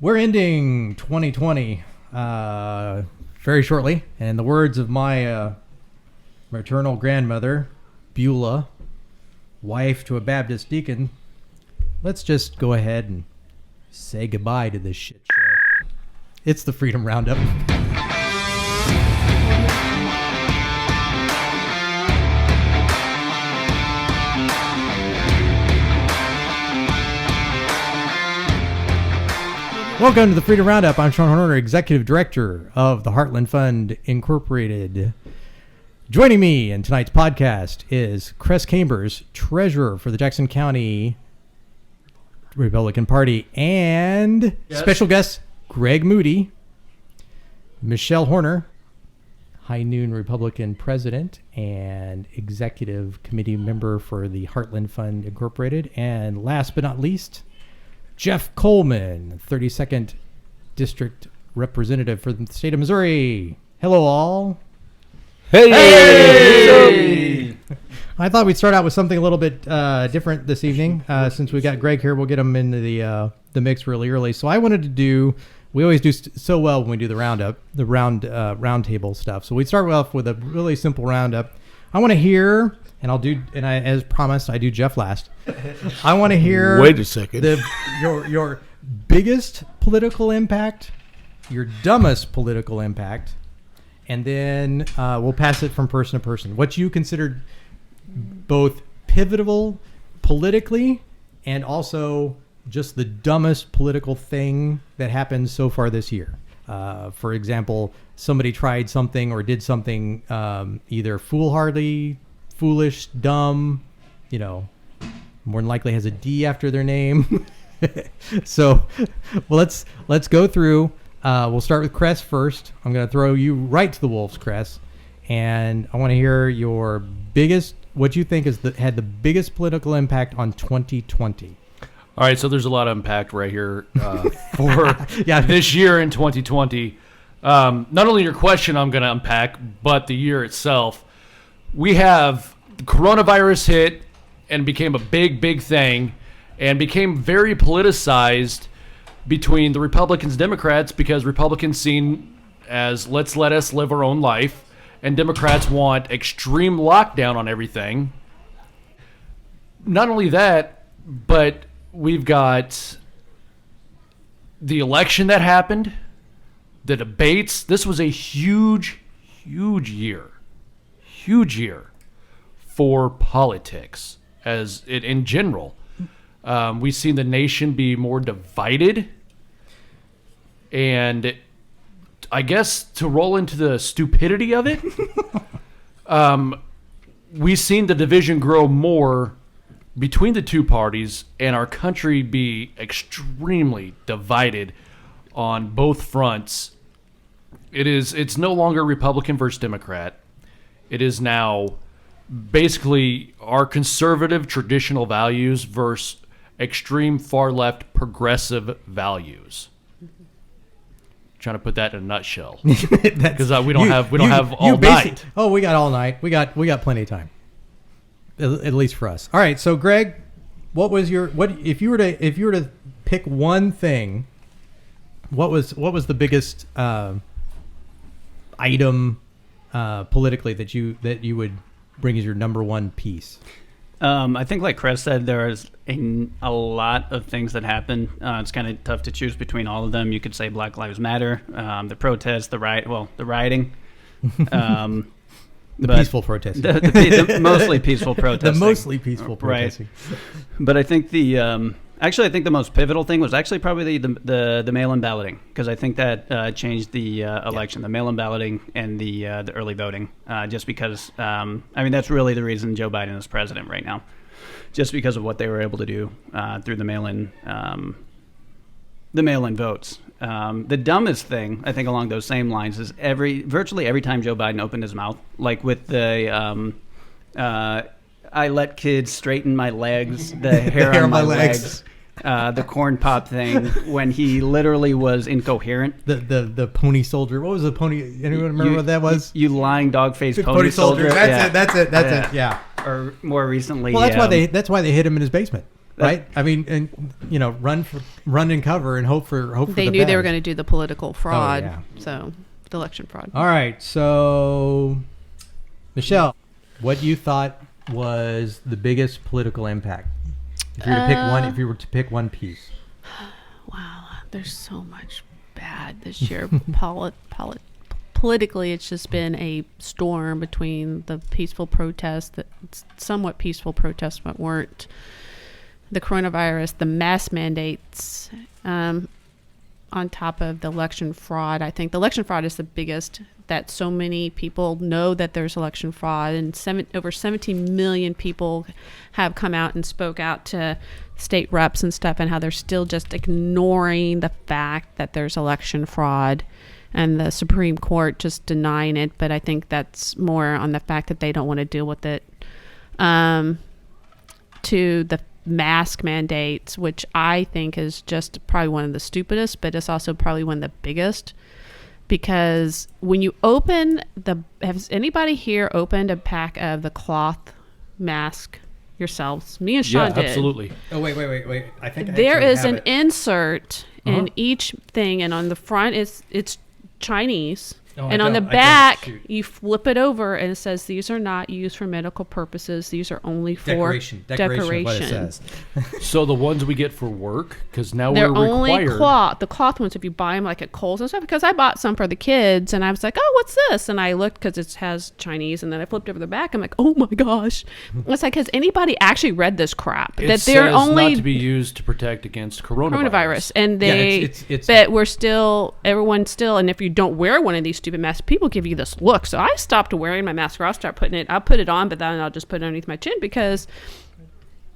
We're ending 2020 very shortly. And in the words of my maternal grandmother, Beulah, wife to a Baptist deacon, let's just go ahead and say goodbye to this shit show. It's the Freedom Roundup. Welcome to the Freedom Roundup. I'm Shaun Horner, Executive Director of the Heartland Fund Incorporated. Joining me in tonight's podcast is Kress Cambers, Treasurer for the Jackson County Republican Party, and special guest Greg Moody, Michelle Horner, High Noon Republican President and Executive Committee Member for the Heartland Fund Incorporated, and last but not least, Jeff Coleman, 32nd District Representative for the state of Missouri. Hello, all. Hey! I thought we'd start out with something a little bit different this evening. Since we got Greg here, we'll get him into the mix really early. So I wanted to do, we always do so well when we do the roundup, the round table stuff. So we start off with a really simple roundup. I want to hear, as promised, I do Jeff last. I want to hear. Wait a second. Your biggest political impact, your dumbest political impact, and then we'll pass it from person to person. What you considered both pivotal politically and also just the dumbest political thing that happened so far this year. For example, somebody tried something or did something either foolhardy, foolish, dumb, more than likely has a D after their name. So, well, let's go through. We'll start with Kress first. I'm going to throw you right to the wolves, Kress, and I want to hear your biggest, what you think had the biggest political impact on 2020. All right, so there's a lot of impact right here for this year in 2020. Not only your question I'm going to unpack, but the year itself. We have the coronavirus hit and became a big thing and became very politicized between the Republicans and Democrats, because Republicans seen as let's let us live our own life, and Democrats want extreme lockdown on everything. Not only that, but we've got the election that happened, the debates. This was a huge year for politics as it in general. We've seen the nation be more divided, and I guess to roll into the stupidity of it, we've seen the division grow more between the two parties, and our country be extremely divided on both fronts. It's no longer Republican versus Democrat. It is now basically our conservative traditional values versus extreme far left progressive values. Trying to put that in a nutshell, because we don't have all night. Oh, we got all night. We got plenty of time, at least for us. All right. So, Greg, if you were to pick one thing, what was the biggest item politically that you would bring as your number one piece? I think, like Kress said, there's a lot of things that happen. It's kind of tough to choose between all of them. You could say Black Lives Matter, the protests, the rioting. The peaceful protesting. The mostly peaceful protesting. The mostly peaceful protesting. Right. But I think the most pivotal thing was actually probably the mail-in balloting, because I think that changed the election, the mail-in balloting and the early voting, just because, that's really the reason Joe Biden is president right now, just because of what they were able to do through the mail-in votes. The dumbest thing, I think, along those same lines is virtually every time Joe Biden opened his mouth, like with the I let kids straighten my legs, the hair on my legs. The corn pop thing, when he literally was incoherent. The pony soldier. What was the pony? Anyone remember what that was? You lying dog-faced pony soldier. That's it. Yeah. Or more recently. Well, that's why they hid him in his basement. right? I mean, and run and cover and hope for. They knew they were going to do the political fraud, yeah. so the election fraud. All right, so Michelle, what you thought was the biggest political impact? If you were to pick one piece. Wow, there's so much bad this year. Politically, it's just been a storm between the peaceful protests, somewhat peaceful protests, but weren't. The coronavirus, the mask mandates, on top of the election fraud. I think the election fraud is the biggest, that so many people know that there's election fraud, and over 17 million people have come out and spoke out to state reps and stuff, and how they're still just ignoring the fact that there's election fraud, and the Supreme Court just denying it. But I think that's more on the fact that they don't want to deal with it. To the mask mandates, which I think is just probably one of the stupidest, but it's also probably one of the biggest, because when you has anybody here opened a pack of the cloth mask yourselves? Me and Shaun did. Absolutely. Oh, wait. I think there is an insert in each thing, and on the front it's Chinese. And on the back, you flip it over, and it says, "These are not used for medical purposes. These are only for decoration." What it says. So the ones we get for work, because now they're we're only required. the cloth ones, if you buy them like at Kohl's and stuff, because I bought some for the kids, and I was like, "Oh, what's this?" And I looked because it has Chinese, and then I flipped over the back. I'm like, "Oh my gosh!" It's like, has anybody actually read this crap? It that says they're only not to be used to protect against coronavirus. And they, but we're still, everyone's still, and if you don't wear one of these stupid masks, people give you this look. So I stopped wearing my mask, or I'll put it on, but then I'll just put it underneath my chin, because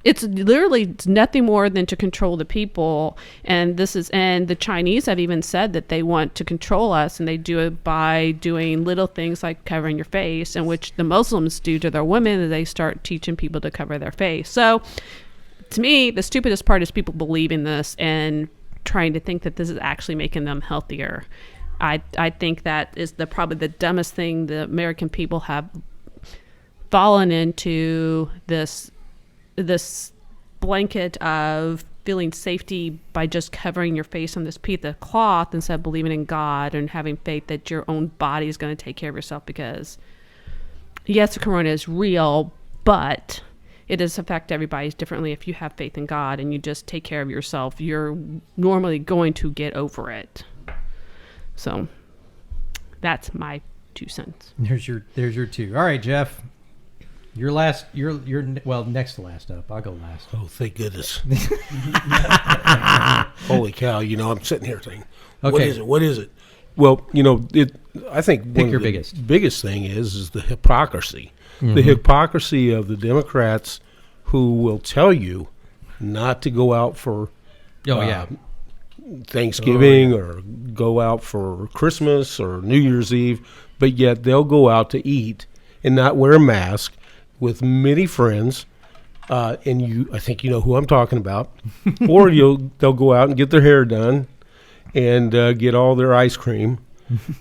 it's literally nothing more than to control the people. And the Chinese have even said that they want to control us, and they do it by doing little things like covering your face, and which the Muslims do to their women, and they start teaching people to cover their face. So to me, the stupidest part is people believing this and trying to think that this is actually making them healthier. I think that is probably the dumbest thing. The American people have fallen into this blanket of feeling safety by just covering your face on this piece of cloth, instead of believing in God and having faith that your own body is going to take care of yourself. Because yes, the corona is real, but it does affect everybody differently. If you have faith in God and you just take care of yourself, you're normally going to get over it. So that's my 2 cents. There's your two. All right, Jeff. You're last. You're next to last up. I'll go last. Oh, thank goodness. Holy cow, I'm sitting here thinking, okay. What is it? Well, I think pick your biggest thing is the hypocrisy. Mm-hmm. The hypocrisy of the Democrats who will tell you not to go out for Thanksgiving or go out for Christmas or New Year's Eve, but yet they'll go out to eat and not wear a mask with many friends, and I think you know who I'm talking about, or they'll go out and get their hair done and get all their ice cream,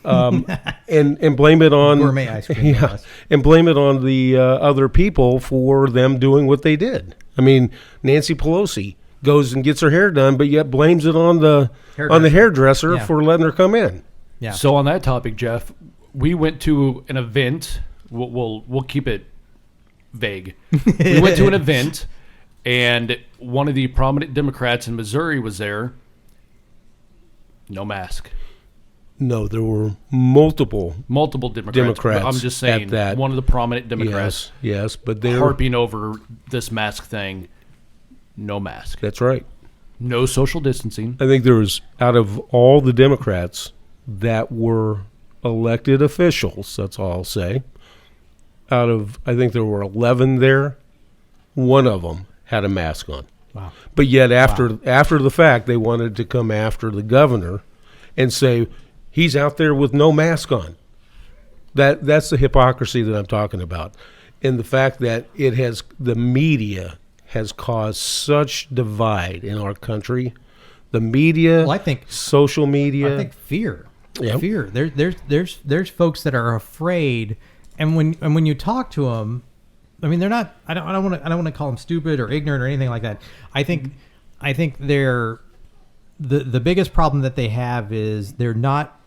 and blame it on gourmet ice cream. Yeah, and blame it on the other people for them doing what they did. I mean, Nancy Pelosi goes and gets her hair done, but yet blames it on the hairdresser for letting her come in. Yeah. So on that topic, Jeff, we went to an event. We'll keep it vague. We went to an event, and one of the prominent Democrats in Missouri was there. No mask. No, there were multiple Democrats. But I'm just saying, one of the prominent Democrats. Yes, but they're harping over this mask thing. No mask. That's right. No social distancing. I think there was, out of all the Democrats that were elected officials, that's all I'll say, I think there were 11 there, one of them had a mask on. Wow. But yet after the fact, they wanted to come after the governor and say, he's out there with no mask on. That's the hypocrisy that I'm talking about. And the fact that the media has caused such divide in our country. The media, well, I think social media. I think fear. Yep. Fear. There's folks that are afraid, and when you talk to them, they're not. I don't want to call them stupid or ignorant or anything like that. I think they're the biggest problem that they have is they're not.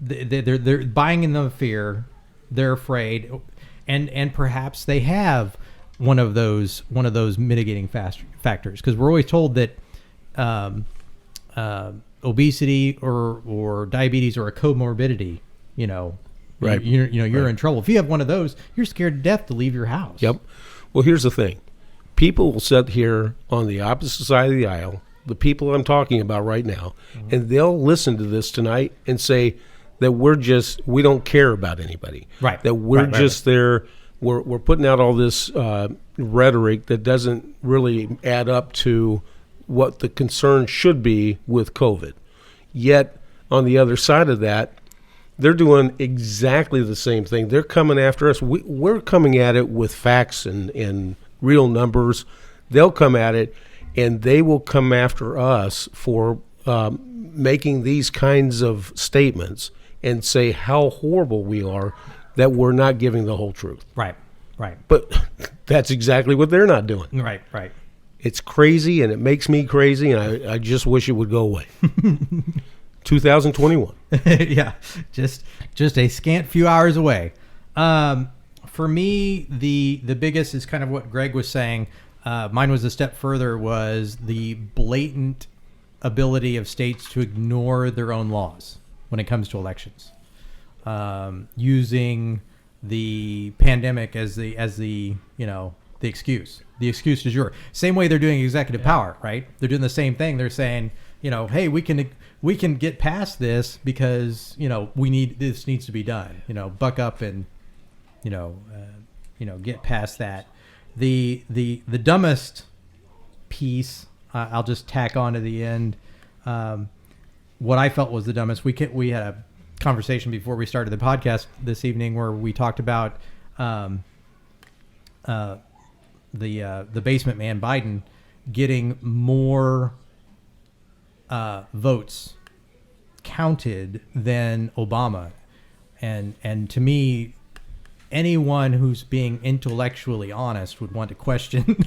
They're buying in the fear. They're afraid, and perhaps they have one of those mitigating factors, because we're always told that obesity or diabetes or a comorbidity, Right. You're in trouble. If you have one of those, you're scared to death to leave your house. Yep. Well, here's the thing. People will sit here on the opposite side of the aisle, the people I'm talking about right now, and they'll listen to this tonight and say that we don't care about anybody. Right. That we're just there. We're putting out all this rhetoric that doesn't really add up to what the concern should be with COVID. Yet, on the other side of that, they're doing exactly the same thing. They're coming after us. We're coming at it with facts and real numbers. They'll come at it, and they will come after us for making these kinds of statements and say how horrible we are that we're not giving the whole truth. Right. But that's exactly what they're not doing. Right. It's crazy, and it makes me crazy, and I just wish it would go away. 2021. Yeah, just a scant few hours away. For me, the biggest is kind of what Greg was saying. Mine was a step further, was the blatant ability of states to ignore their own laws when it comes to elections, using the pandemic as the excuse. The excuse du jour. Same way they're doing executive power, right? They're doing the same thing. They're saying, hey, we can get past this because this needs to be done. Buck up and get past that. The dumbest piece, I'll just tack on to the end. What I felt was the dumbest. We had a conversation before we started the podcast this evening where we talked about the basement man Biden getting more votes counted than Obama, and to me, anyone who's being intellectually honest would want to question.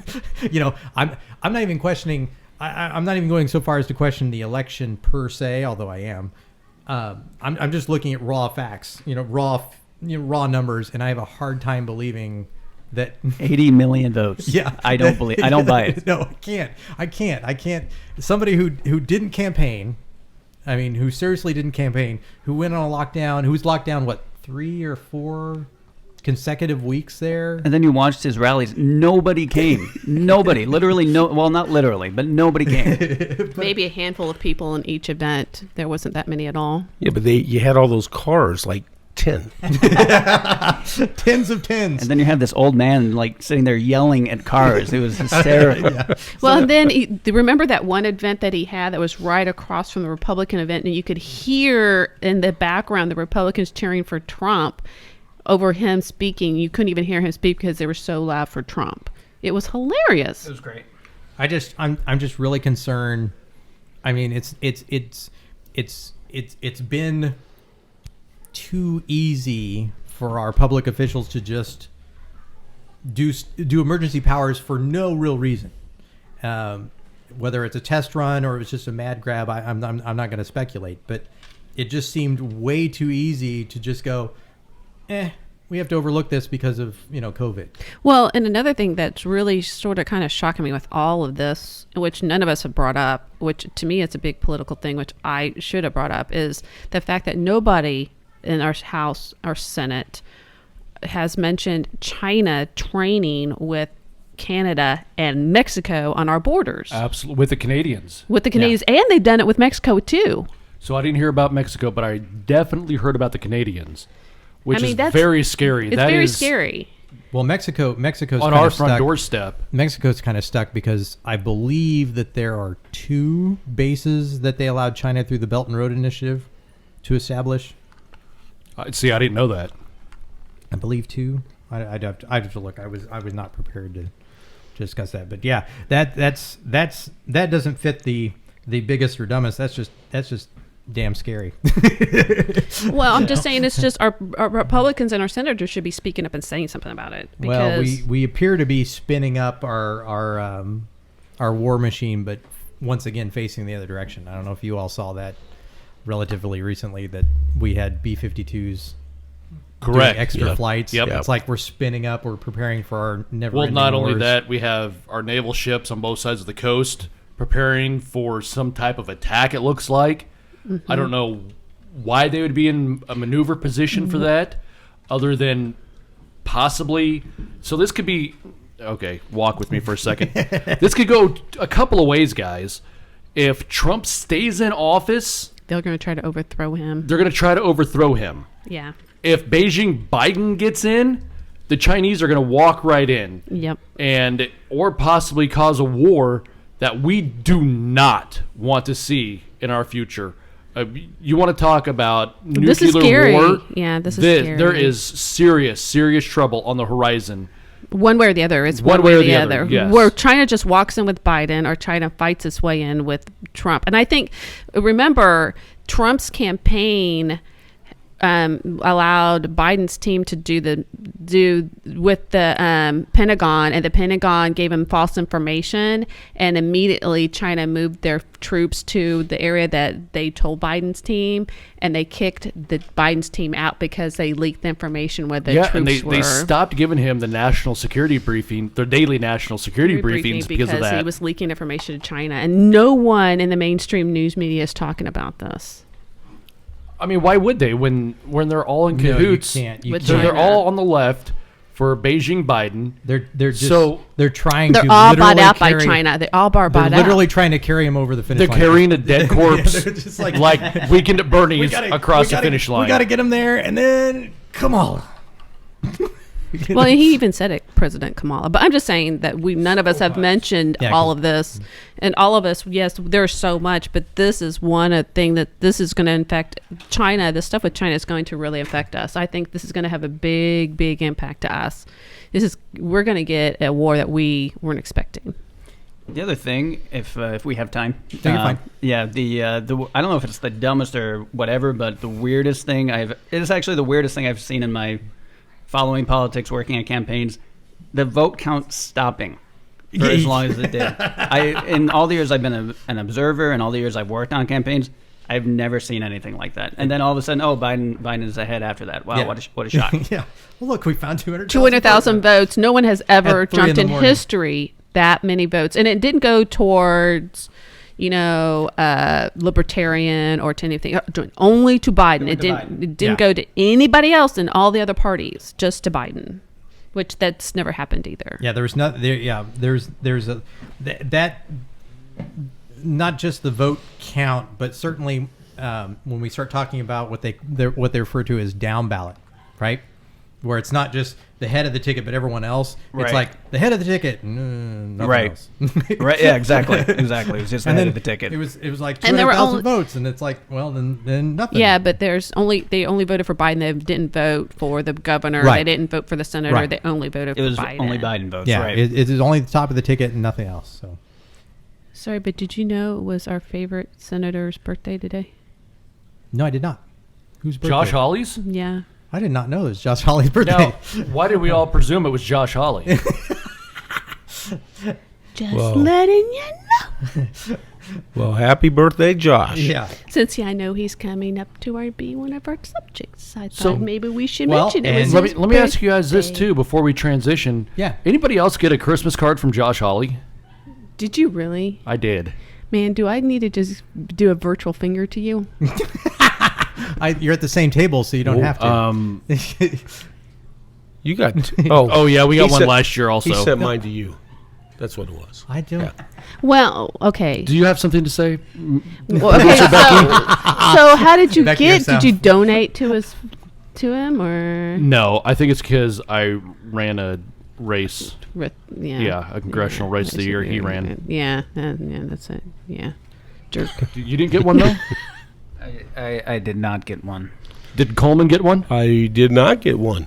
I'm not even questioning. I'm not even going so far as to question the election per se, although I am. I'm just looking at raw facts, raw numbers, and I have a hard time believing that 80 million votes. Yeah, I don't buy it. No, I can't. Somebody who didn't campaign, who seriously didn't campaign, who went on a lockdown, who was locked down 3 or 4 consecutive weeks there. And then you watched his rallies. Nobody came. Nobody. Literally no. Well, not literally, but nobody came. Maybe a handful of people in each event. There wasn't that many at all. Yeah, but you had all those cars, like 10. Tens of tens. And then you have this old man sitting there yelling at cars. It was hysterical. Yeah. Well, and then remember that one event that he had that was right across from the Republican event, and you could hear in the background the Republicans cheering for Trump over him speaking. You couldn't even hear him speak because they were so loud for Trump. It was hilarious. It was great. I'm just really concerned. It's been too easy for our public officials to just do emergency powers for no real reason. Whether it's a test run or it was just a mad grab, I'm not going to speculate. But it just seemed way too easy to just go, we have to overlook this because of COVID. Well, and another thing that's really sort of kind of shocking me with all of this, which none of us have brought up, which to me it's a big political thing, which I should have brought up, is the fact that nobody in our House or Senate has mentioned China training with Canada and Mexico on our borders. Absolutely, with the Canadians. And they've done it with Mexico too. So I didn't hear about Mexico, but I definitely heard about the Canadians, which is that's very scary. It's very scary. Well, Mexico's on our front doorstep. Mexico's kind of stuck because I believe that there are 2 bases that they allowed China through the Belt and Road Initiative to establish. See, I didn't know that. I believe 2. I'd have to look. I was not prepared to discuss that. But yeah, that doesn't fit the biggest or dumbest. That's just damn scary. Well, I'm just saying it's just our Republicans and our senators should be speaking up and saying something about it. Well, Because we appear to be spinning up our war machine, but once again facing the other direction. I don't know if you all saw that relatively recently, that we had B-52s Correct. doing extra Yep. flights. Yep. It's like we're spinning up. We're preparing for our never. Well, not only that, we have our naval ships on both sides of the coast preparing for some type of attack, it looks like. I don't know why they would be in a maneuver position for that, other than possibly. So this could be. Okay, walk with me for a second. This could go a couple of ways, guys. If Trump stays in office, they're going to try to overthrow him. they're going to try to overthrow him. Yeah. If Biden gets in, the Chinese are going to walk right in. Yep. And or possibly cause a war that we do not want to see in our future. You want to talk about nuclear This is scary. war? Yeah, this is scary. There is serious trouble on the horizon. One way or the other. It's One way or the other, yes. Where China just walks in with Biden, or China fights its way in with Trump. And I think, remember, Trump's campaign allowed Biden's team to do with the Pentagon, and the Pentagon gave him false information, and immediately China moved their troops to the area that they told Biden's team, and they kicked the Biden's team out because they leaked the information where the troops and were. they stopped giving him the national security briefing, their daily national security briefings because of that. He was leaking information to China, and no one in the mainstream news media is talking about this. I mean, why would they when they're all in cahoots? No, you can't. With They're China. all on the left for Beijing Biden. They're just So- they're trying They're to all literally bought out by carry- China. They all are They're bought out. literally trying to carry him over the finish They're line. carrying a dead corpse They're just like, like, Weekend at Bernie's we across the gotta- finish line. We got to get him there, and then Kamala. Well, he even said it, President Kamala. But I'm just saying that none of us have mentioned Yeah, all 'cause- of this, and all of us. Yes, there's so much, but this is one thing that this is going to affect China. The stuff with China is going to really affect us. I think this is going to have a big impact to us. We're going to get a war that we weren't expecting. The other thing, if we have time, you're fine. Yeah, the I don't know if it's the dumbest or whatever, but the weirdest thing it is actually the weirdest thing I've seen in my following politics, working at campaigns, the vote count stopping for as long as it did. In all the years I've been an observer, and all the years I've worked on campaigns, I've never seen anything like that. And then all of a sudden, Biden is ahead after that. Wow, Yeah. what a shock. Yeah. Well, look, we found 200,000 votes. No one has ever At 3 jumped in a.m. history that many votes, and it didn't go towards, libertarian or to anything. Only to Biden. It didn't Yeah. go to anybody else in all the other parties. Just to Biden, which that's never happened either. Yeah, there was not there. Yeah, there's a that not just the vote count, but certainly when we start talking about what they refer to as down ballot, right? Where it's not just the head of the ticket, but everyone else. Right. It's like the head of the ticket, nothing Right. else. Right? Yeah, exactly. It was just the head of the ticket. It was like And there were 200,000 only- votes, and it's like, well, then nothing. Yeah, but they only voted for Biden. They didn't vote for the governor. Right. They didn't vote for the senator. Right. They only voted It for was Biden. only Biden votes, Yeah, right? it is only the top of the ticket and nothing else. So Sorry, but did you know it was our favorite senator's birthday today? no, I did not. Whose birthday? Josh Hawley's? Yeah. I did not know it was Josh Hawley's birthday. Now, why did we all presume it was Josh Hawley? Just Well. letting you know. Well, happy birthday, Josh. Yeah. Since I know he's coming up to be one of our subjects, I thought So- maybe we should Well, mention it. and- Was let his me ask you guys this birthday. too before we transition. Yeah. Anybody else get a Christmas card from Josh Hawley? Did you really? I did. Man, do I need to just do a virtual finger to you? You're at the same table, so you don't have to. You got. Oh yeah, we got he one sent- last year also. He sent mine to you. That's what it was. I don't. Yeah. Well, okay. Do you have something to say? Well, okay, so how did you Becky get? yourself. Did you donate to him or? No, I think it's because I ran a race. Yeah. Yeah, a congressional race the year he ran. Yeah, yeah, that's it. Yeah, jerk. You didn't get one though? I did not get one. Did Coleman get one? I did not get one.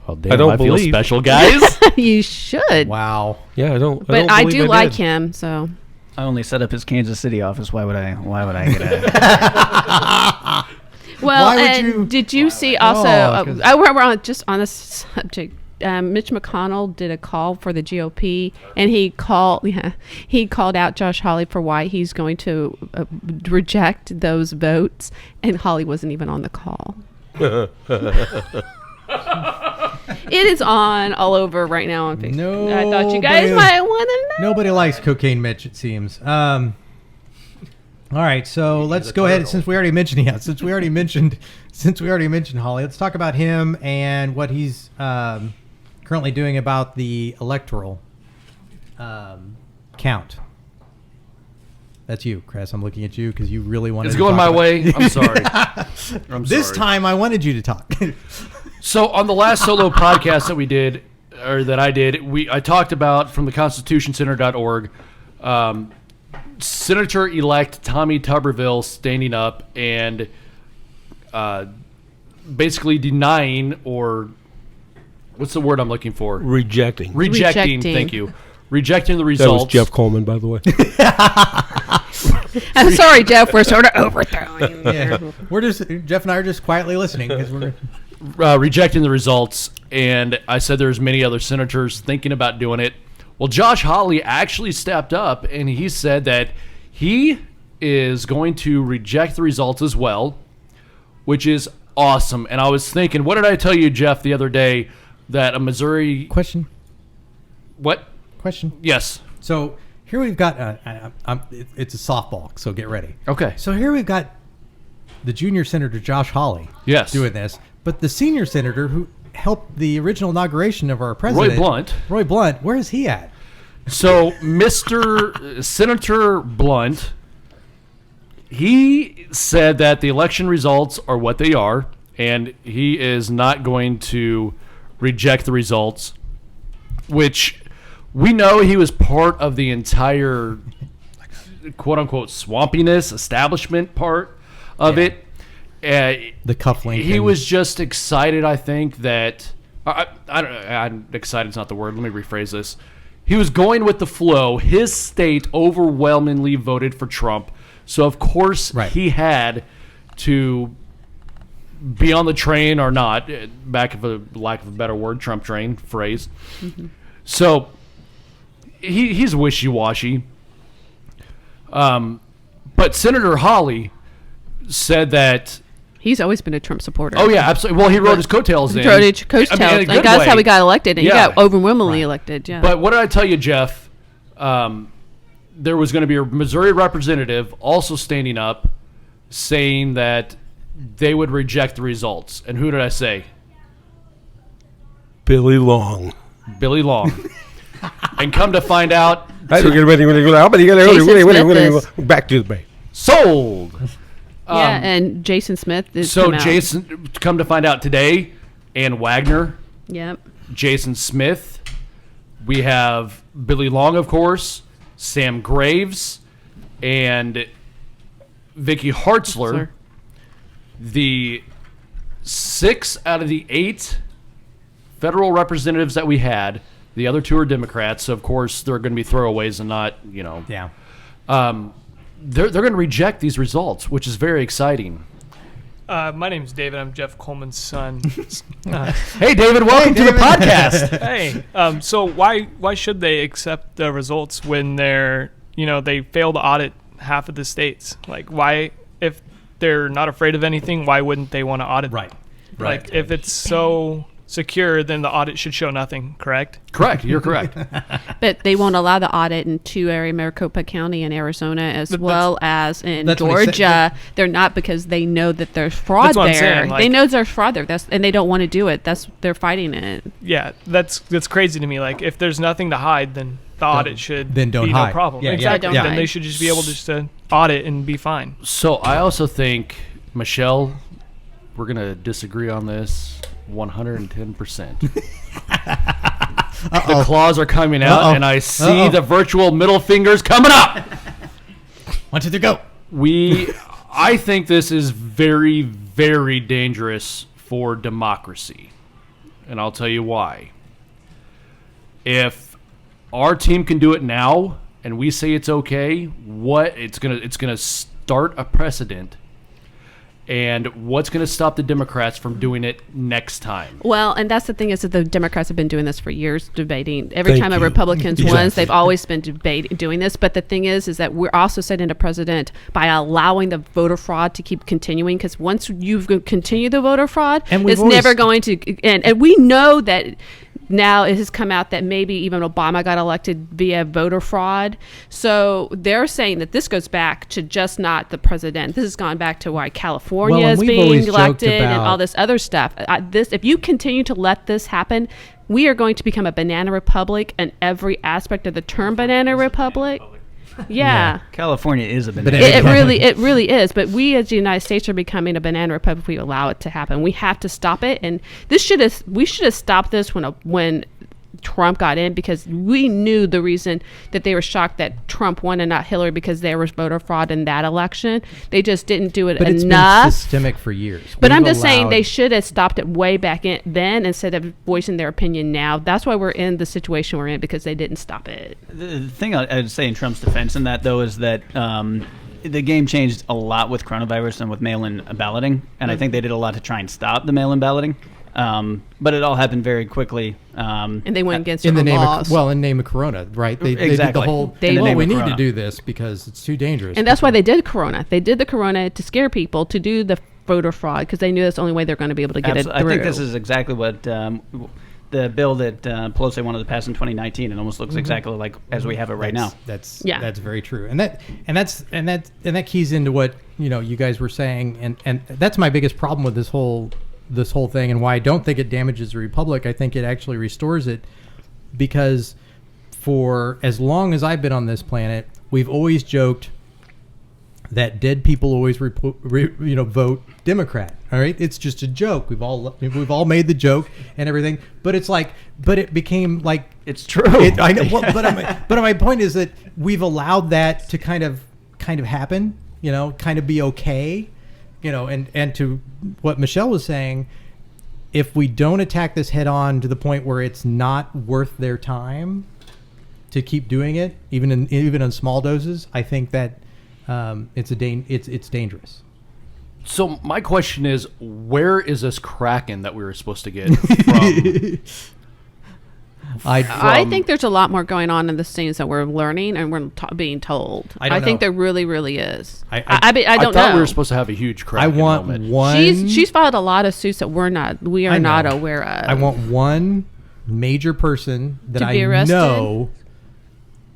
Oh damn! I don't feel believe. special, guys. You should. Wow. Yeah, I don't. But don't I believe do like did. him, so I only set up his Kansas City office. Why would I get a... Well, Why would and you- did you see also? Oh, 'cause- we're on just on this subject. Mitch McConnell did a call for the GOP, and he called out Josh Hawley for why he's going to reject those votes, and Hawley wasn't even on the call. It is on all over right now on Facebook. I thought you guys might want to know. Nobody likes Cocaine Mitch, it seems. All right, so let's go ahead. Since we already mentioned Hawley, let's talk about him and what he's currently doing about the electoral count. That's you, Kress. I'm looking at you because you really wanted. It's to going talk my about- way. I'm sorry. This time I wanted you to talk. So on the last solo podcast that we did, or that I did, I talked about from the constitutioncenter.org, Senator-elect Tommy Tuberville standing up and basically denying, or what's the word I'm looking for? Rejecting. Rejecting. Thank you. Rejecting the That results. was Jeff Coleman, by the way. I'm sorry, Jeff. We're sort of overthrowing. Yeah, Jeff and I are just quietly listening because we're. Rejecting the results, and I said there's many other senators thinking about doing it. Well, Josh Hawley actually stepped up, and he said that he is going to reject the results as well, which is awesome. And I was thinking, what did I tell you, Jeff, the other day, that a Missouri... Question. What? Question. Yes. So here we've got, it's a softball, so get ready. Okay. So here we've got the junior senator, Josh Hawley, Yes. doing this. But the senior senator who helped the original inauguration of our president, Roy Blunt, where is he at? So, Mr. Senator Blunt, he said that the election results are what they are, and he is not going to reject the results, which we know he was part of the entire quote-unquote swampiness establishment part of it. The cufflink. He was just excited, I think, that... I'm excited is not the word. Let me rephrase this. He was going with the flow. His state overwhelmingly voted for Trump. So, of course, he had to be on the train or not, back of a lack of a better word, Trump train phrase. Mm-hmm. So, he's wishy-washy. But Senator Hawley said that... He's always been a Trump supporter. Oh, yeah, absolutely. Well, he rode his coattails in. He rode his coattails. I mean, in a good that's way. how we got elected. And he got overwhelmingly elected, yeah. But what did I tell you, Jeff? There was going to be a Missouri representative also standing up saying that they would reject the results. And who did I say? Billy Long. Billy Long. And come to find out... Back to the bank. Sold! And Jason Smith is So come to find out today, Ann Wagner, Yep. Jason Smith, we have Billy Long, of course, Sam Graves, and Vicky Hartzler. The 6 out of the 8 federal representatives that we had, the other 2 are Democrats, so of course they're going to be throwaways and not, Yeah. They're going to reject these results, which is very exciting. My name's David. I'm Jeff Coleman's son. Hey, David, welcome to the podcast. Hey, so why should they accept the results when they fail to audit half of the states? Like, why, if they're not afraid of anything, why wouldn't they want to audit? Right. Like, if it's so secure, then the audit should show nothing, correct? Correct. You're correct. But they won't allow the audit in 2 areas, Maricopa County and Arizona, as well as in Georgia. They're not, because they know that there's fraud there. Saying, they know there's fraud there, and they don't want to do it. They're fighting it. Yeah, that's crazy to me. Like, if there's nothing to hide, then the audit should be no problem. Yeah, exactly. Yeah. Then they should just be able to audit and be fine. So I also think, Michelle, we're going to disagree on this 110%. The claws are coming out, and I see the virtual middle fingers coming up. 1, 2, 3, go. I think this is very, very dangerous for democracy. And I'll tell you why. If our team can do it now, and we say it's okay, what it's gonna start a precedent. And what's going to stop the Democrats from doing it next time? Well, and that's the thing is that the Democrats have been doing this for years, debating. Every Thank time a you. Republicans Exactly. wins, they've always been doing this. But the thing is that we're also setting a precedent by allowing the voter fraud to keep continuing. Because once you've continued the voter fraud, And we've it's always- never going to end. And we know that now it has come out that maybe even Obama got elected via voter fraud. So they're saying that this goes back to just not the president. This has gone back to why California Well, and is we've being always joked elected and about- all this other stuff. If you continue to let this happen, we are going to become a banana republic in every aspect of the term banana republic. Yeah. California is a banana. It really is. But we as the United States are becoming a banana republic if we allow it to happen. We have to stop it. And we should have stopped this when Trump got in, because we knew the reason that they were shocked that Trump won and not Hillary, because there was voter fraud in that election. They just didn't do it But it's been enough. systemic for years. But We've I'm just saying allowed- they should have stopped it way back then instead of voicing their opinion now. That's why we're in the situation we're in, because they didn't stop it. The thing I'd say in Trump's defense in that, though, is that the game changed a lot with coronavirus and with mail-in balloting, and I think they did a lot to try and stop the mail-in balloting. But it all happened very quickly. And they went against in their the own name laws. of name of Corona, right? They did the Exactly. whole. In the well, name we of need to Corona. do this because it's too dangerous. And that's why they did Corona. They did the Corona to scare people to do the voter fraud, because they knew that's the only way they're going to be able to get it through. I think this is exactly what the bill that Pelosi wanted to pass in 2019. It almost looks exactly like as we have it right now. That's Yeah. that's very true, and that keys into what you guys were saying, and that's my biggest problem with this whole thing, and why I don't think it damages the republic. I think it actually restores it, because for as long as I've been on this planet, we've always joked that dead people always vote Democrat. All right, it's just a joke. We've all made the joke and everything, but it became like It's true. I know, well, but my point is that we've allowed that to kind of happen, kind of be okay, and to what Michelle was saying, if we don't attack this head on to the point where it's not worth their time to keep doing it, even in small doses, I think that it's dangerous. So my question is, where is this Kraken that we were supposed to get from? I think there's a lot more going on in the scenes that we're learning and we're being told. I don't think know. there really, really is. I I don't thought know. we were supposed to have a huge I Kraken want helmet. one. She's filed a lot of suits that we are I not know. aware of. I want one major person that To be I arrested? know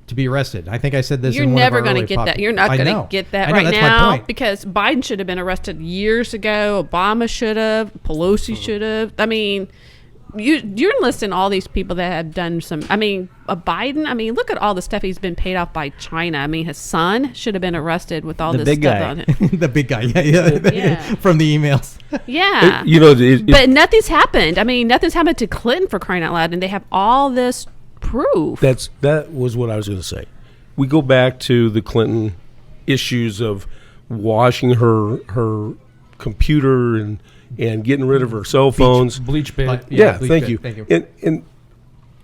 to be arrested. I think I said this. You're in one never of our going to early get that. pop- You're not I going know. to get that I know, right that's my now, point. because Biden should have been arrested years ago. Obama should have. Pelosi should have. I mean, you're listing all these people that have done some. I mean, Biden. I mean, look at all the stuff he's been paid off by China. I mean, his son should have been arrested with all The this big stuff guy. on him. The big guy, yeah. Yeah. From the emails. Yeah. But But nothing's happened. I mean, nothing's happened to Clinton, for crying out loud, and they have all this proof. that was what I was going to say. We go back to the Clinton issues of washing her computer and getting rid of her cell phones. Bleach bit. But- Yeah, bleach thank bit, you. Thank you. And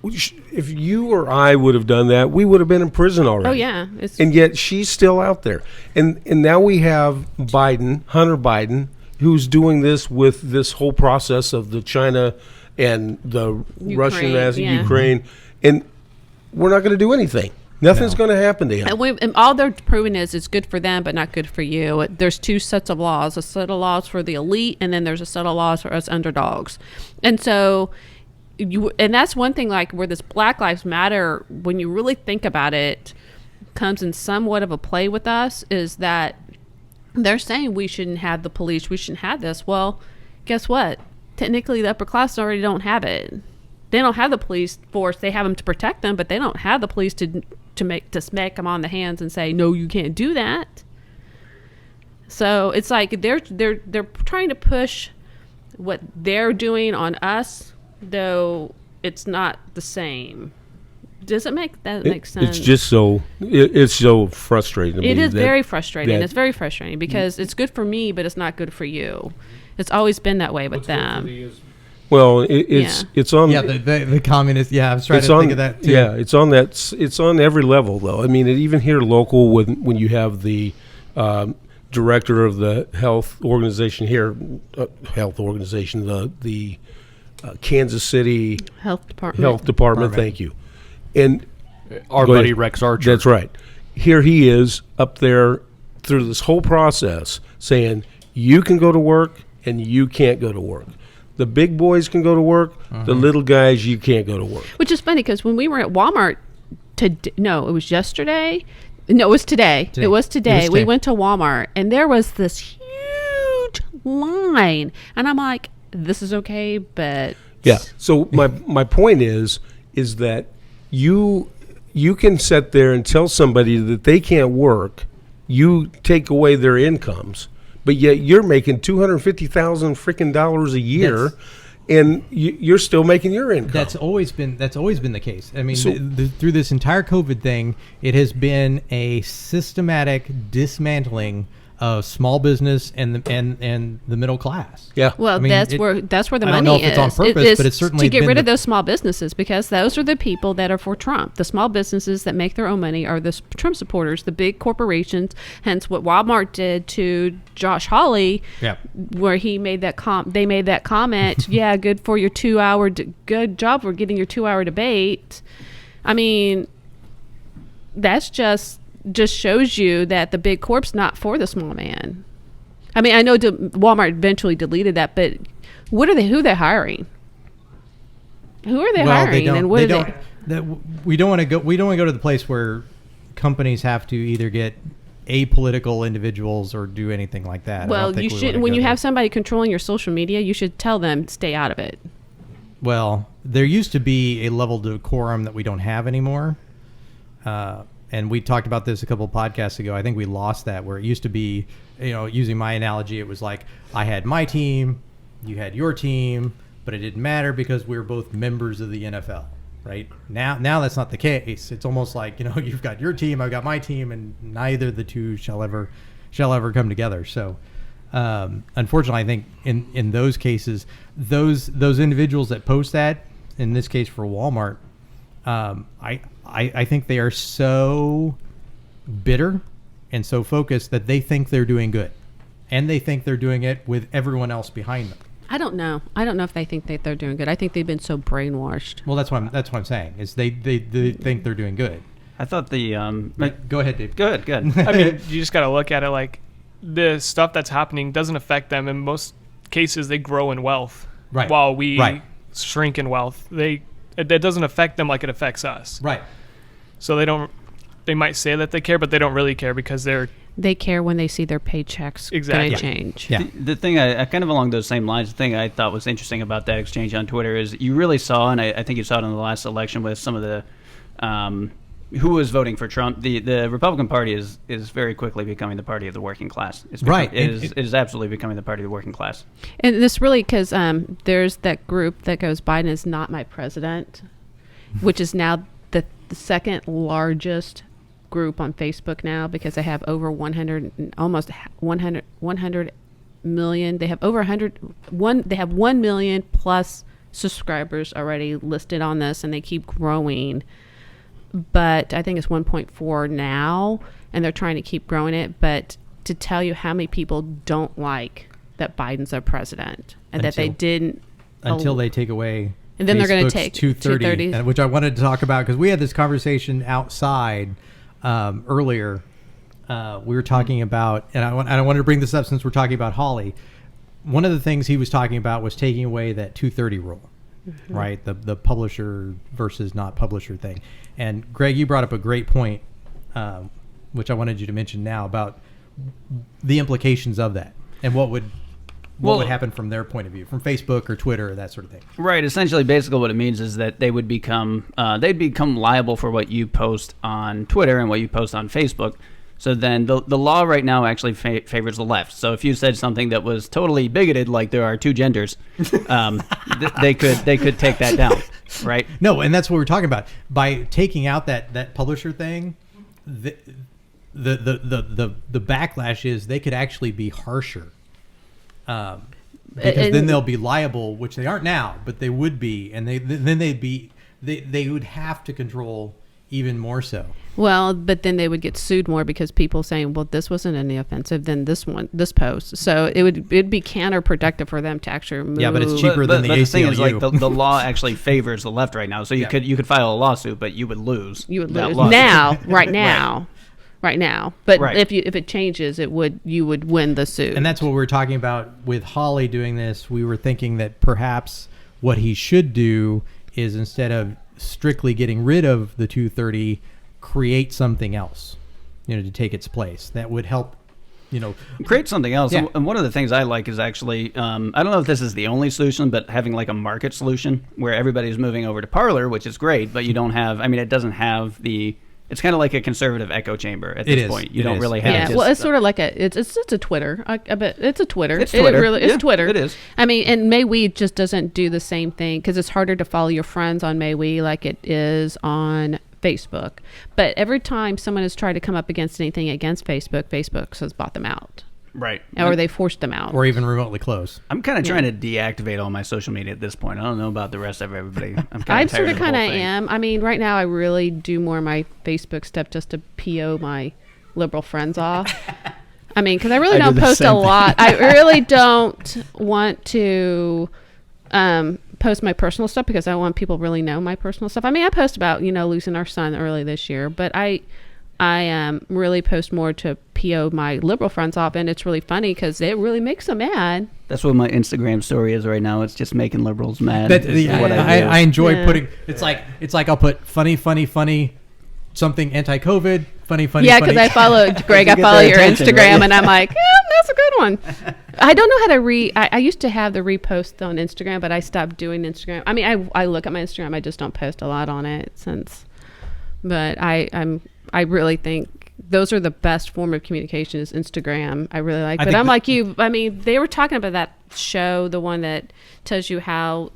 if you or I would have done that, we would have been in prison already. Oh yeah, it's And yet she's still out there. And now we have Hunter Biden, who's doing this with this whole process of the China and the Russian as yeah. Ukraine. And we're not going to do anything. Nothing's going to happen to him. and all they're proving is it's good for them, but not good for you. There's two sets of laws: a set of laws for the elite, and then there's a set of laws for us underdogs. And so, and that's one thing, like where this Black Lives Matter, when you really think about it, comes in somewhat of a play with us, is that they're saying we shouldn't have the police, we shouldn't have this. Well, guess what? Technically, the upper class already don't have it. They don't have the police force. They have them to protect them, but they don't have the police to smack them on the hands and say, no, you can't do that. So it's like they're trying to push what they're doing on us, though it's not the same. Does it make sense? It's just so it's so frustrating to It me. is very frustrating. that- It's very frustrating because it's good for me, but it's not good for you. It's always been that way with them. Well, it's on. Yeah, the communist. Yeah, I was trying It's to on, think of that too. yeah, it's on that. It's on every level, though. I mean, even here local, when you have the director of the health organization here, the Kansas City Health department. Thank you. And Our go buddy ahead. Rex Archer. That's right. Here he is up there through this whole process saying you can go to work and you can't go to work. The big boys can go to work. The little guys, you can't go to work. Which is funny because when we were at Walmart, it was yesterday. No, it was today. It was today. We went to Walmart and there was this huge line, and I'm like, "This is okay," but Yeah. So my point is that you can sit there and tell somebody that they can't work. You take away their incomes, but yet you're making $250,000 freaking dollars a year, and you're still making your income. That's always been the case. I mean, through this entire COVID thing, it has been a systematic dismantling of small business and the middle class. Yeah. well, I mean, that's where the I money don't know if is. it's on purpose, is but it's certainly to get been rid of the- those small businesses, because those are the people that are for Trump. The small businesses that make their own money are the Trump supporters, the big corporations. Hence, what Walmart did to Josh Hawley, Yeah. where he made that they made that comment. Yeah, good for your 2-hour. Good job for getting your 2-hour debate. I mean, that's just shows you that the big corp's not for the small man. I mean, I know Walmart eventually deleted that, but who are they hiring? Who are they hiring? And what we don't want to go. We don't want to go to the place where companies have to either get apolitical individuals or do anything like that. Well, you shouldn't. When you have somebody controlling your social media, you should tell them stay out of it. Well, there used to be a level of decorum that we don't have anymore. And we talked about this a couple of podcasts ago. I think we lost that, where it used to be, using my analogy, it was like I had my team, you had your team, but it didn't matter because we were both members of the NFL, right? Now that's not the case. It's almost like, you've got your team, I've got my team, and neither of the two shall ever come together. So, unfortunately, I think in those cases, those individuals that post that, in this case for Walmart, I think they are so bitter and so focused that they think they're doing good, and they think they're doing it with everyone else behind them. I don't know if they think that they're doing good. I think they've been so brainwashed. Well, that's what I'm saying is they think they're doing good. I thought the Go ahead, Dave. good. I mean, you just got to look at it like the stuff that's happening doesn't affect them. In most cases, they grow in wealth, Right. while we Right. shrink in wealth. It doesn't affect them like it affects us. Right. So they might say that they care, but they don't really care because They care when they see their paychecks Exactly. going to change. Yeah. The thing I kind of along those same lines, the thing I thought was interesting about that exchange on Twitter is you really saw, and I think you saw it in the last election with some of the who was voting for Trump. The Republican Party is very quickly becoming the party of the working class. Right. It is absolutely becoming the party of the working class. And this really, because there's that group that goes, Biden is not my president, which is now the second largest group on Facebook now, because they have over 100 million. They have over 1 million plus subscribers already listed on this, and they keep growing. But I think it's 1.4 now, and they're trying to keep growing it. But to tell you how many people don't like that Biden's our president, and that they didn't Until they take away. And then they're going to Facebook's take 230, which I wanted to talk about because we had this conversation outside earlier. We were talking about, and I wanted to bring this up since we're talking about Hawley. One of the things he was talking about was taking away that 230 rule, right? The publisher versus not publisher thing. And Greg, you brought up a great point, which I wanted you to mention now about the implications of that and what would happen from their point of view, from Facebook or Twitter or that sort of thing. Right. Essentially, basically what it means is that they would become liable for what you post on Twitter and what you post on Facebook. So then the law right now actually favors the left. So if you said something that was totally bigoted, like there are two genders, they could take that down, right? No, and that's what we're talking about. By taking out that publisher thing, the backlash is they could actually be harsher. because then they'll be liable, which they aren't now, but they would be, and they would have to control even more so. Well, but then they would get sued more because people saying, well, this wasn't any offensive than this post. So it'd be counterproductive for them to actually move. Yeah, but it's cheaper than the ACLU. The thing is, like, the law actually favors the left right now. So you could file a lawsuit, but you would lose. You would that lose lawsuit. now, right now. Right now, but Right. if it changes, you would win the suit. And that's what we were talking about with Holly doing this. We were thinking that perhaps what he should do is, instead of strictly getting rid of the 230, create something else, to take its place. That would help, create something else. Yeah. And one of the things I like is actually, I don't know if this is the only solution, but having like a market solution where everybody's moving over to Parler, which is great, but you don't have, it doesn't have it's kind of like a conservative echo chamber at this point. You don't really have. Yeah, just, well, it's sort of like it's a Twitter. I bet it's a Twitter. It's Twitter. It's Yeah, Twitter. it is. And MayWe just doesn't do the same thing because it's harder to follow your friends on MayWe like it is on Facebook. But every time someone has tried to come up against anything against Facebook has bought them out. Right. Or they forced them out. or even remotely close. I'm kind of trying to deactivate all my social media at this point. I don't know about the rest of everybody. I'm I kind sort of of kind of am. Right now I really do more of my Facebook stuff just to PO my liberal friends off. Because I really don't do the post same a thing. lot. I really don't want to post my personal stuff because I don't want people to really know my personal stuff. I post about, losing our son early this year, but I really post more to PO my liberal friends off, and it's really funny because it really makes them mad. That's what my Instagram story is right now. It's just making liberals mad. I enjoy Yeah. putting. It's like I'll put funny, something anti-COVID, funny. Yeah, because I follow Greg. I get follow their your attention, Instagram, right? and I'm like, that's a good one. I don't know how to I used to have the repost on Instagram, but I stopped doing Instagram. I look at my Instagram. I just don't post a lot on it but I really think those are the best form of communication is Instagram. I really like, but I'm like you. They were talking about that show, the one that tells you how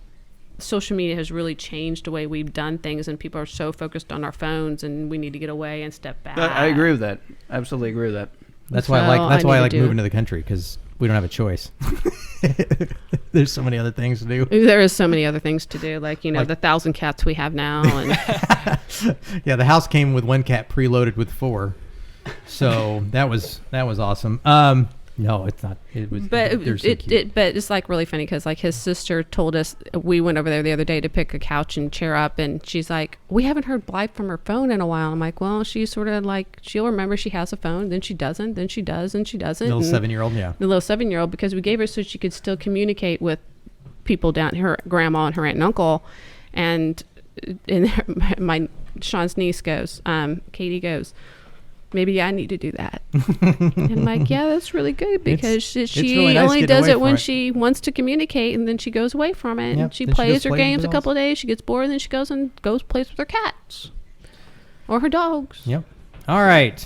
social media has really changed the way we've done things, and people are so focused on our phones, and we need to get away and step back. I agree with that. Absolutely agree with that. That's why I like moving to the country, because we don't have a choice. There's so many other things to do. There is so many other things to do, like the 1,000 cats we have now. And yeah, the house came with 1 cat preloaded with 4, so that was awesome. No, it's not. It was, but they're so cute. but it's like really funny because like his sister told us, we went over there the other day to pick a couch and chair up, and she's like, we haven't heard Blythe from her phone in a while. I'm like, well, she's sort of like, she'll remember she has a phone, then she doesn't, then she does, and she doesn't. Little 7-year-old, yeah. The little 7-year-old, because we gave her so she could still communicate with people down, her grandma and her aunt and uncle, and my Sean's niece goes, Katie goes, maybe I need to do that. And I'm like, yeah, that's really good, because she really nice only getting does away it when from it. she wants to communicate, and then she goes away from it. Yep, And she then she plays goes her play games with a couple of days. She gets bored, and then she goes plays with her cats or her dogs. Yep. All right.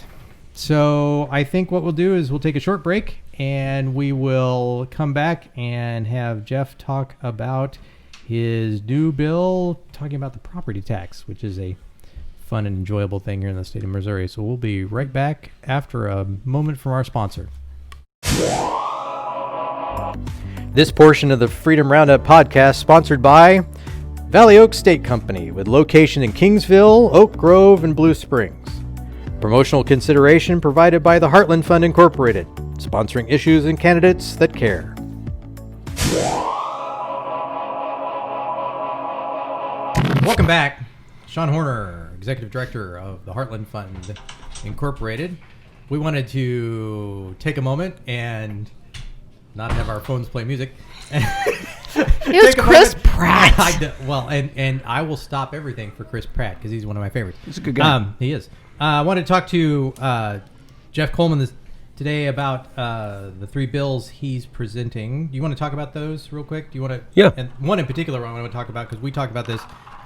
So I think what we'll do is we'll take a short break, and we will come back and have Jeff talk about his new bill, talking about the property tax, which is a fun and enjoyable thing here in the state of Missouri. So we'll be right back after a moment from our sponsor. This portion of the Freedom RoundUp podcast sponsored by Valley Oak State Company, with location in Kingsville, Oak Grove, and Blue Springs. Promotional consideration provided by the Heartland Fund Incorporated, sponsoring issues and candidates that care. Welcome back. Shaun Horner, Executive Director of the Heartland Fund Incorporated. We wanted to take a moment and not have our phones play music. It was Chris Pratt. And I will stop everything for Chris Pratt because he's one of my favorites. He's a good guy. He is. I wanted to talk to Jeff Coleman today about the 3 bills he's presenting. Do you want to talk about those real quick? Do you want to? Yeah. And one in particular I want to talk about, because we talked about this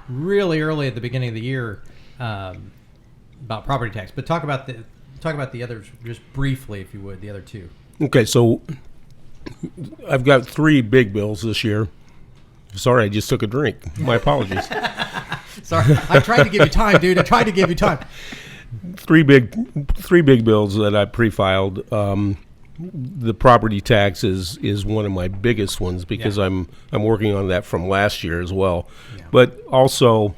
really early at the beginning of the year about property tax. But talk about the others just briefly, if you would, the other 2. Okay, so I've got 3 big bills this year. Sorry, I just took a drink. My apologies. Sorry, I tried to give you time, dude. I tried to give you time. 3 big bills that I pre-filed. the property tax is one of my biggest ones because I'm working on that from last year as well. Yeah. But also,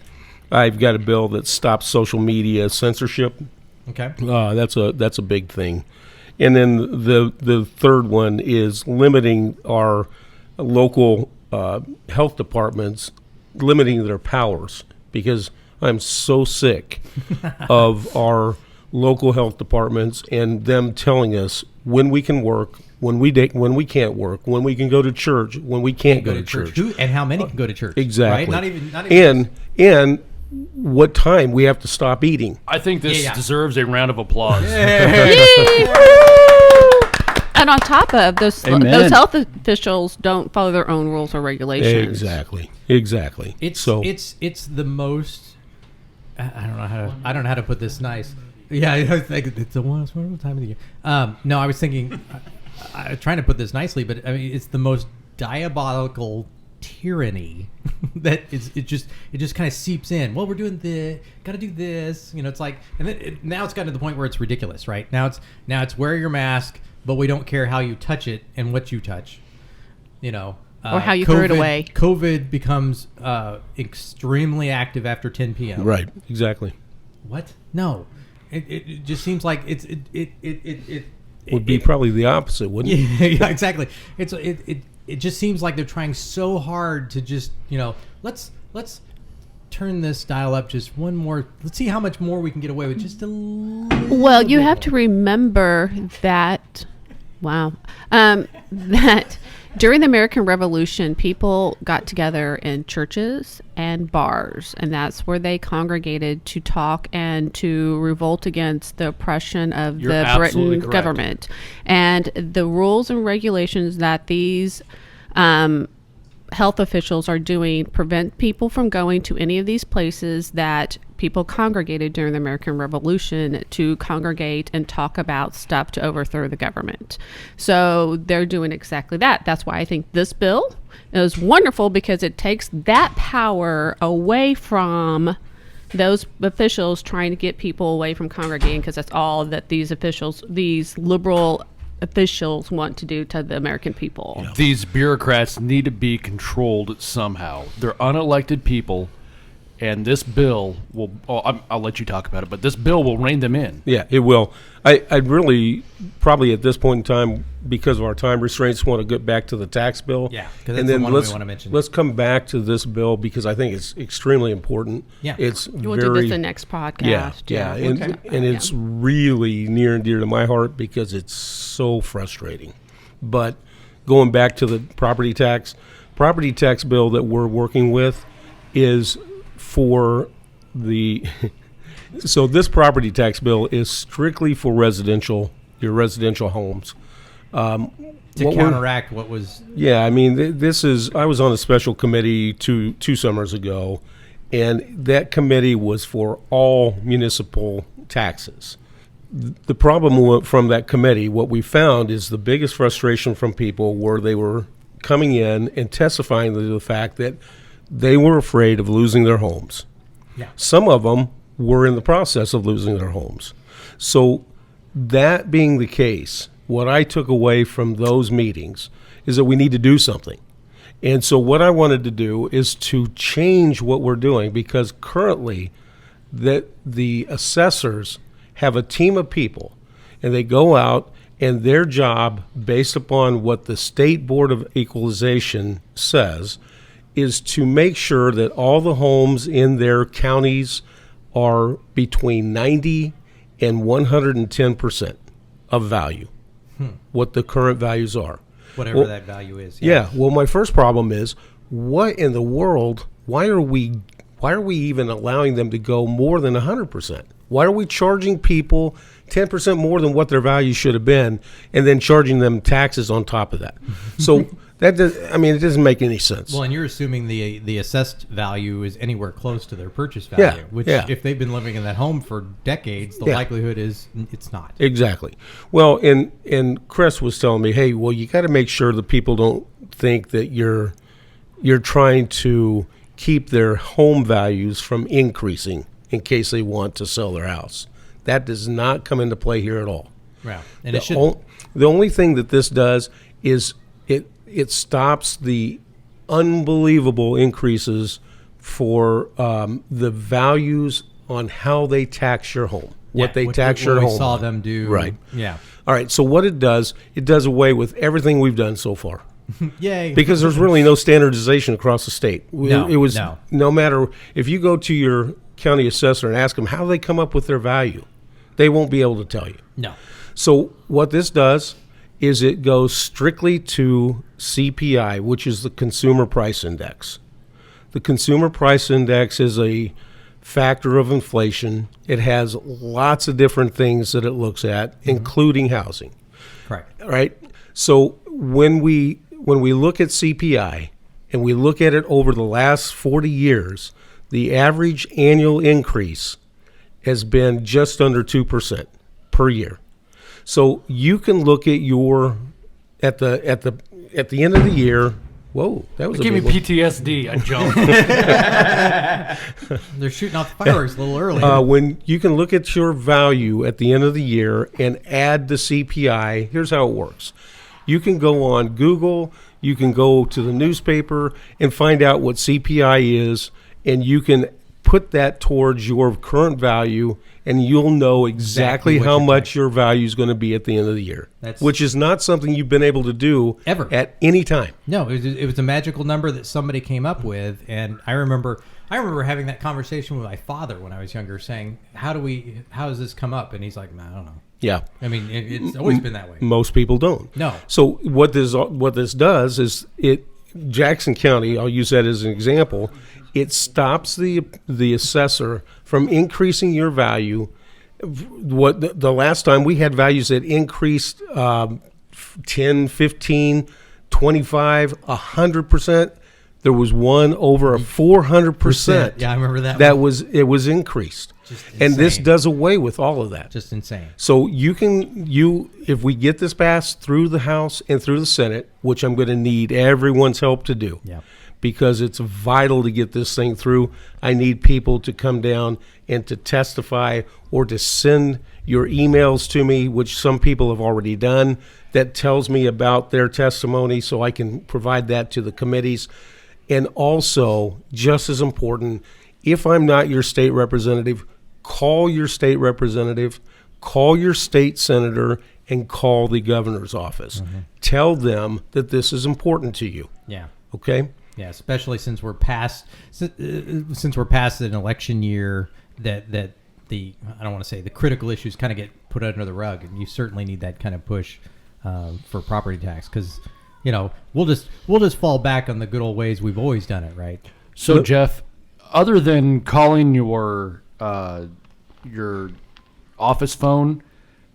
I've got a bill that stops social media censorship. Okay. That's a big thing. And then the third one is limiting our local health departments, limiting their powers, because I'm so sick of our local health departments and them telling us when we can work, when we can't work, when we can go to church, when we can't go to church. And how many can go to church. Exactly. Right? Not even and what time we have to stop eating. I think this deserves a round of applause. And on top of those health officials don't follow their own rules or regulations. Exactly. It's the most. I don't know how to put this nice. Yeah, I think it's the one time of the year. No, I was thinking, trying to put this nicely, but I mean, it's the most diabolical tyranny that it just kind of seeps in. Well, we're doing got to do this. It's like, and then now it's gotten to the point where it's ridiculous, right? Now it's wear your mask, but we don't care how you touch it and what you touch. Or how you throw it away. COVID becomes extremely active after 10 p.m. Right. Exactly. What? No. It just seems like it would be probably the opposite, wouldn't it? Yeah, exactly. It just seems like they're trying so hard to just let's turn this dial up just one more. Let's see how much more we can get away with just a little. Well, you have to remember that. Wow, that during the American Revolution, people got together in churches and bars, and that's where they congregated to talk and to revolt against the oppression of the Britain government. And the rules and regulations that these health officials are doing prevent people from going to any of these places that people congregated during the American Revolution to congregate and talk about stuff to overthrow the government. So they're doing exactly that. That's why I think this bill is wonderful, because it takes that power away from those officials trying to get people away from congregating, because that's all that these liberal officials want to do to the American people. Yeah. These bureaucrats need to be controlled somehow. They're unelected people, and this bill will, I'll let you talk about it, but this bill will rein them in. Yeah, it will. I'd really, probably at this point in time, because of our time restraints, want to get back to the tax bill. Yeah, because that's the one we want to mention. Let's come back to this bill, because I think it's extremely important. Yeah. We'll do this the next podcast. Yeah. And it's really near and dear to my heart, because it's so frustrating. But going back to the property tax bill that we're working with is for so this property tax bill is strictly for your residential homes. To counteract what was... Yeah, I mean, I was on a special committee two summers ago, and that committee was for all municipal taxes. The problem from that committee, what we found is the biggest frustration from people were they were coming in and testifying to the fact that they were afraid of losing their homes. Yeah. Some of them were in the process of losing their homes. So that being the case, what I took away from those meetings is that we need to do something. And so what I wanted to do is to change what we're doing, because currently that the assessors have a team of people, and they go out, and their job, based upon what the State Board of Equalization says, is to make sure that all the homes in their counties are between 90 and 110% of value, what the current values are. Whatever that value is. Yeah. Well, my first problem is, what in the world, why are we even allowing them to go more than 100%? Why are we charging people 10% more than what their value should have been, and then charging them taxes on top of that? So it doesn't make any sense. Well, and you're assuming the assessed value is anywhere close to their purchase value, which if they've been living in that home for decades, the likelihood is it's not. Exactly. Well, and Kress was telling me, hey, well, you got to make sure that people don't think that you're trying to keep their home values from increasing in case they want to sell their house. That does not come into play here at all. Right. And it shouldn't. The only thing that this does is it stops the unbelievable increases for the values on how they tax your home, what they tax your home. We saw on. them do. Right. Yeah. All right. So what it does away with everything we've done so far. Yay. Because there's really no standardization across the state. No matter if you go to your county assessor and ask them how they come up with their value, they won't be able to tell you. No. So what this does is it goes strictly to CPI, which is the Consumer Price Index. The Consumer Price Index is a factor of inflation. It has lots of different things that it looks at, including housing. Correct. Right? So when we look at CPI and we look at it over the last 40 years, the average annual increase has been just under 2% per year. So you can look at your at the end of the year. Whoa, that was It gave me PTSD. I jumped. They're shooting off fireworks a little early. When you can look at your value at the end of the year and add the CPI, here's how it works. You can go on Google, you can go to the newspaper and find out what CPI is, and you can put that towards your current value, and you'll know exactly how much your value is going to be at the end of the year, which is not something you've been able to do ever at any time. No, it was a magical number that somebody came up with, and I remember having that conversation with my father when I was younger, saying, how does this come up? And he's like, I don't know. Yeah. I mean, it's always been that way. Most people don't. No. So what this does is Jackson County, I'll use that as an example, it stops the assessor from increasing your value. What the last time we had values that increased 10, 15, 25, 100%. There was one over a 400%. Yeah, I remember that. It was increased. And this does away with all of that. Just insane. So if we get this passed through the House and through the Senate, which I'm going to need everyone's help to do, because it's vital to get this thing through. I need people to come down and to testify or to send your emails to me, which some people have already done, that tells me about their testimony so I can provide that to the committees. And also, just as important, if I'm not your state representative, call your state representative, call your state senator, and call the governor's office. Mm-hmm. Tell them that this is important to you. Yeah. Okay? Yeah, especially since we're past an election year that the I don't want to say the critical issues kind of get put under the rug, and you certainly need that kind of push for property tax, because we'll just fall back on the good old ways we've always done it, right? So Jeff, other than calling your office phone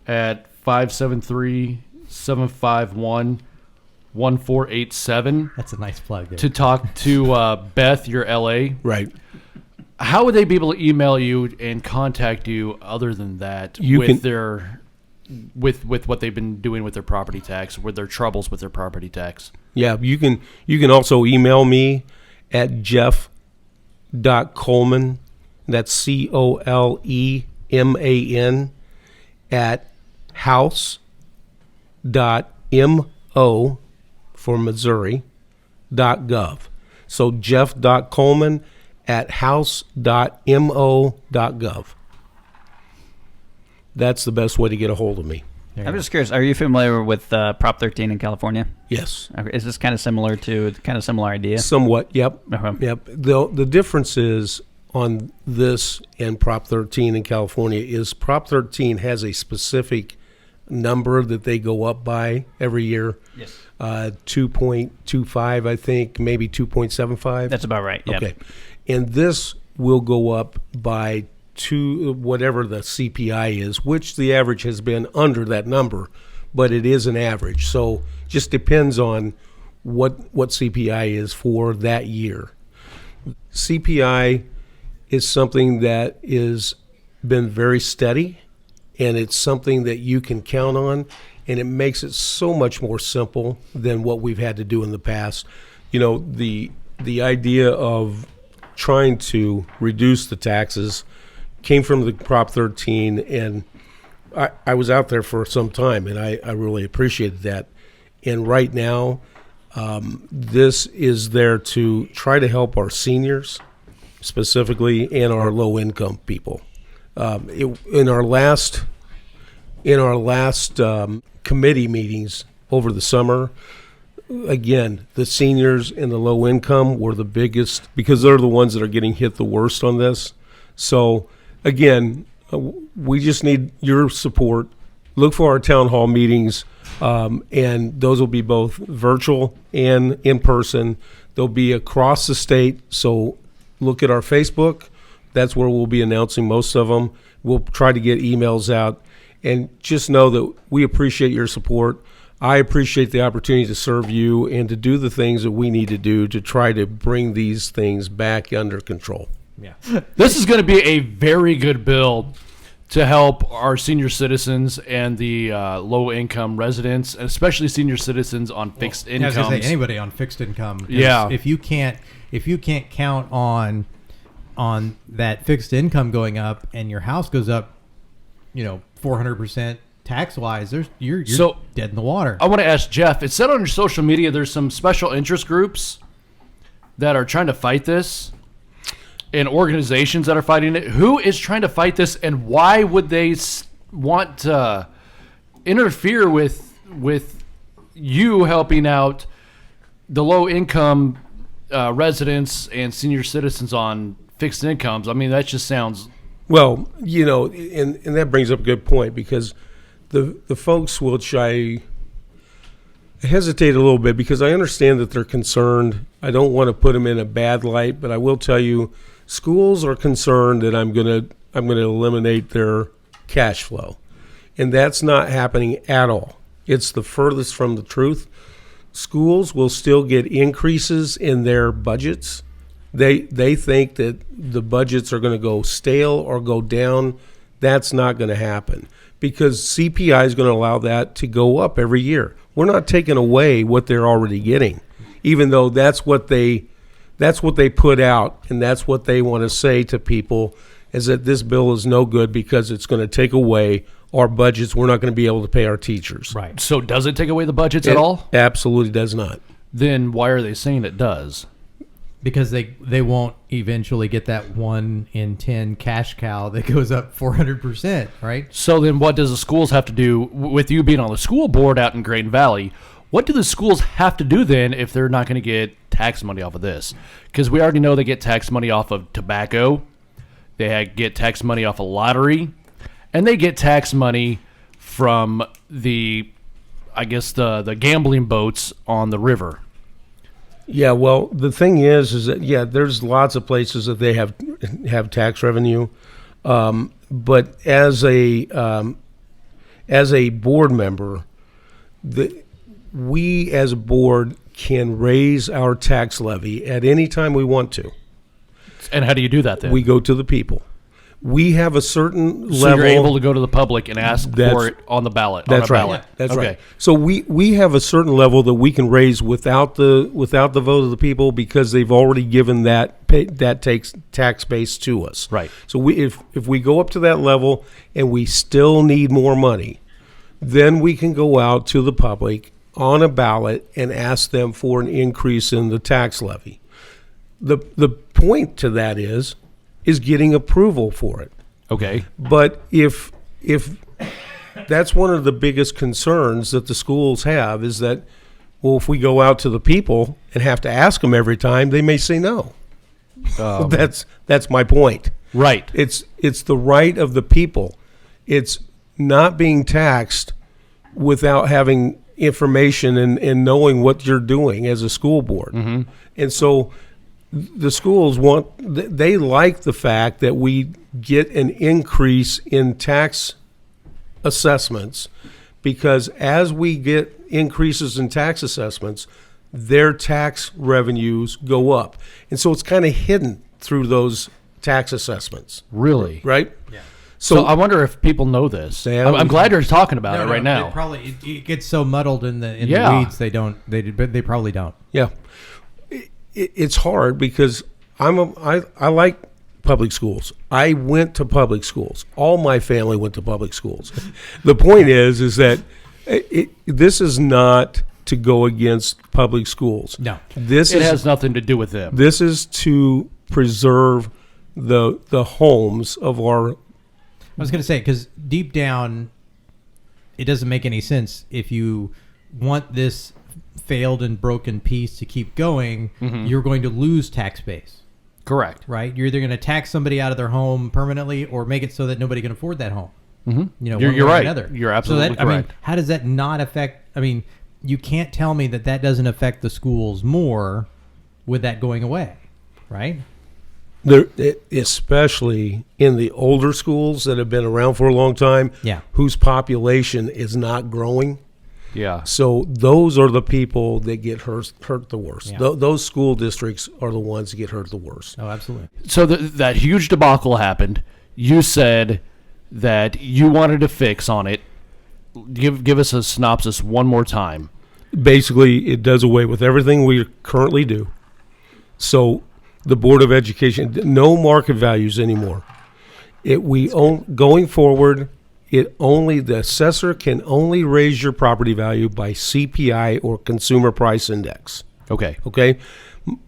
at 573-751-1487. That's a nice plug there. To talk to Beth, your LA. Right. How would they be able to email you and contact you other than that with what they've been doing with their property tax, with their troubles with their property tax? Yeah, you can also email me at jeff.coleman, that's COLEMAN, at house.mo for Missouri.gov. So jeff.coleman at house.mo.gov. That's the best way to get a hold of me. I'm just curious, are you familiar with Prop 13 in California? Yes. Okay. Is this kind of similar idea? Somewhat, yep. Uh-huh. Yep. The difference is on this and Prop 13 in California is Prop 13 has a specific number that they go up by every year. Yes. 2.25, I think, maybe 2.75. That's about right. Yep. Okay. And this will go up by whatever the CPI is, which the average has been under that number, but it is an average. So just depends on what CPI is for that year. CPI is something that is been very steady, and it's something that you can count on, and it makes it so much more simple than what we've had to do in the past. The idea of trying to reduce the taxes came from the Prop 13, and I was out there for some time, and I really appreciated that. And right now, this is there to try to help our seniors specifically and our low-income people. In our last committee meetings over the summer, again, the seniors and the low income were the biggest because they're the ones that are getting hit the worst on this. So again, we just need your support. Look for our town hall meetings, and those will be both virtual and in person. They'll be across the state, so look at our Facebook. That's where we'll be announcing most of them. We'll try to get emails out. And just know that we appreciate your support. I appreciate the opportunity to serve you and to do the things that we need to do to try to bring these things back under control. Yeah. This is going to be a very good bill to help our senior citizens and the low-income residents, and especially senior citizens on fixed incomes. I was gonna say anybody on fixed income. 'Cause Yeah. If you can't count on that fixed income going up and your house goes up, 400% tax-wise, you're So, dead in the water. I want to ask Jeff, it said on your social media there's some special interest groups that are trying to fight this and organizations that are fighting it. Who is trying to fight this, and why would they want to interfere with you helping out the low-income residents and senior citizens on fixed incomes? I mean, that just sounds... Well, and that brings up a good point because the folks which I hesitate a little bit because I understand that they're concerned. I don't want to put them in a bad light, but I will tell you, schools are concerned that I'm gonna eliminate their cash flow, and that's not happening at all. It's the furthest from the truth. Schools will still get increases in their budgets. They think that the budgets are going to go stale or go down. That's not going to happen because CPI is going to allow that to go up every year. We're not taking away what they're already getting, even though that's what they put out, and that's what they want to say to people is that this bill is no good because it's going to take away our budgets. We're not going to be able to pay our teachers. Right. So does it take away the budgets at all? Absolutely does not. Then why are they saying it does? Because they won't eventually get that 1 in 10 cash cow that goes up 400%, right? So then what does the schools have to do with you being on the school board out in Grain Valley? What do the schools have to do then if they're not going to get tax money off of this? Because we already know they get tax money off of tobacco. They get tax money off of lottery. And they get tax money from the gambling boats on the river. Yeah, well, the thing is that there's lots of places that they have tax revenue, but as a board member, we as a board can raise our tax levy at any time we want to. And how do you do that then? We go to the people. We have a certain level. So you're able to go to the public and ask for it on the ballot. That's right. Ballot. That's okay. right. So we have a certain level that we can raise without the vote of the people because they've already given that takes tax base to us. Right. So if we go up to that level and we still need more money, then we can go out to the public on a ballot and ask them for an increase in the tax levy. The point to that is getting approval for it. Okay. But if that's one of the biggest concerns that the schools have is that, well, if we go out to the people and have to ask them every time, they may say no. That's my point. Right. It's the right of the people. It's not being taxed without having information and knowing what you're doing as a school board. Mm-hmm. And so the schools they like the fact that we get an increase in tax assessments because as we get increases in tax assessments, their tax revenues go up. And so it's kind of hidden through those tax assessments. Really? Right? Yeah. So I wonder if people know this. I'm glad you're talking about it right now. It gets so muddled in the weeds they probably don't. Yeah. It's hard because I like public schools. I went to public schools. All my family went to public schools. The point is that this is not to go against public schools. No. It has nothing to do with them. This is to preserve the homes of our. I was going to say, because deep down, it doesn't make any sense if you want this failed and broken piece to keep going. You're going to lose tax base. Correct. Right? You're either going to tax somebody out of their home permanently or make it so that nobody can afford that home. Mm-hmm. You know, you're one way or right. another. You're absolutely correct. I mean, how does that not affect? I mean, you can't tell me that doesn't affect the schools more with that going away, right? There, especially in the older schools that have been around for a long time, whose population is not growing. Yeah. So those are the people that get hurt the worst. Yeah. Those school districts are the ones that get hurt the worst. Oh, absolutely. So that huge debacle happened. You said that you wanted to fix on it. Give us a synopsis one more time. Basically, it does away with everything we currently do. So the Board of Education, no market values anymore. Going forward, the assessor can only raise your property value by CPI or Consumer Price Index. Okay. Okay.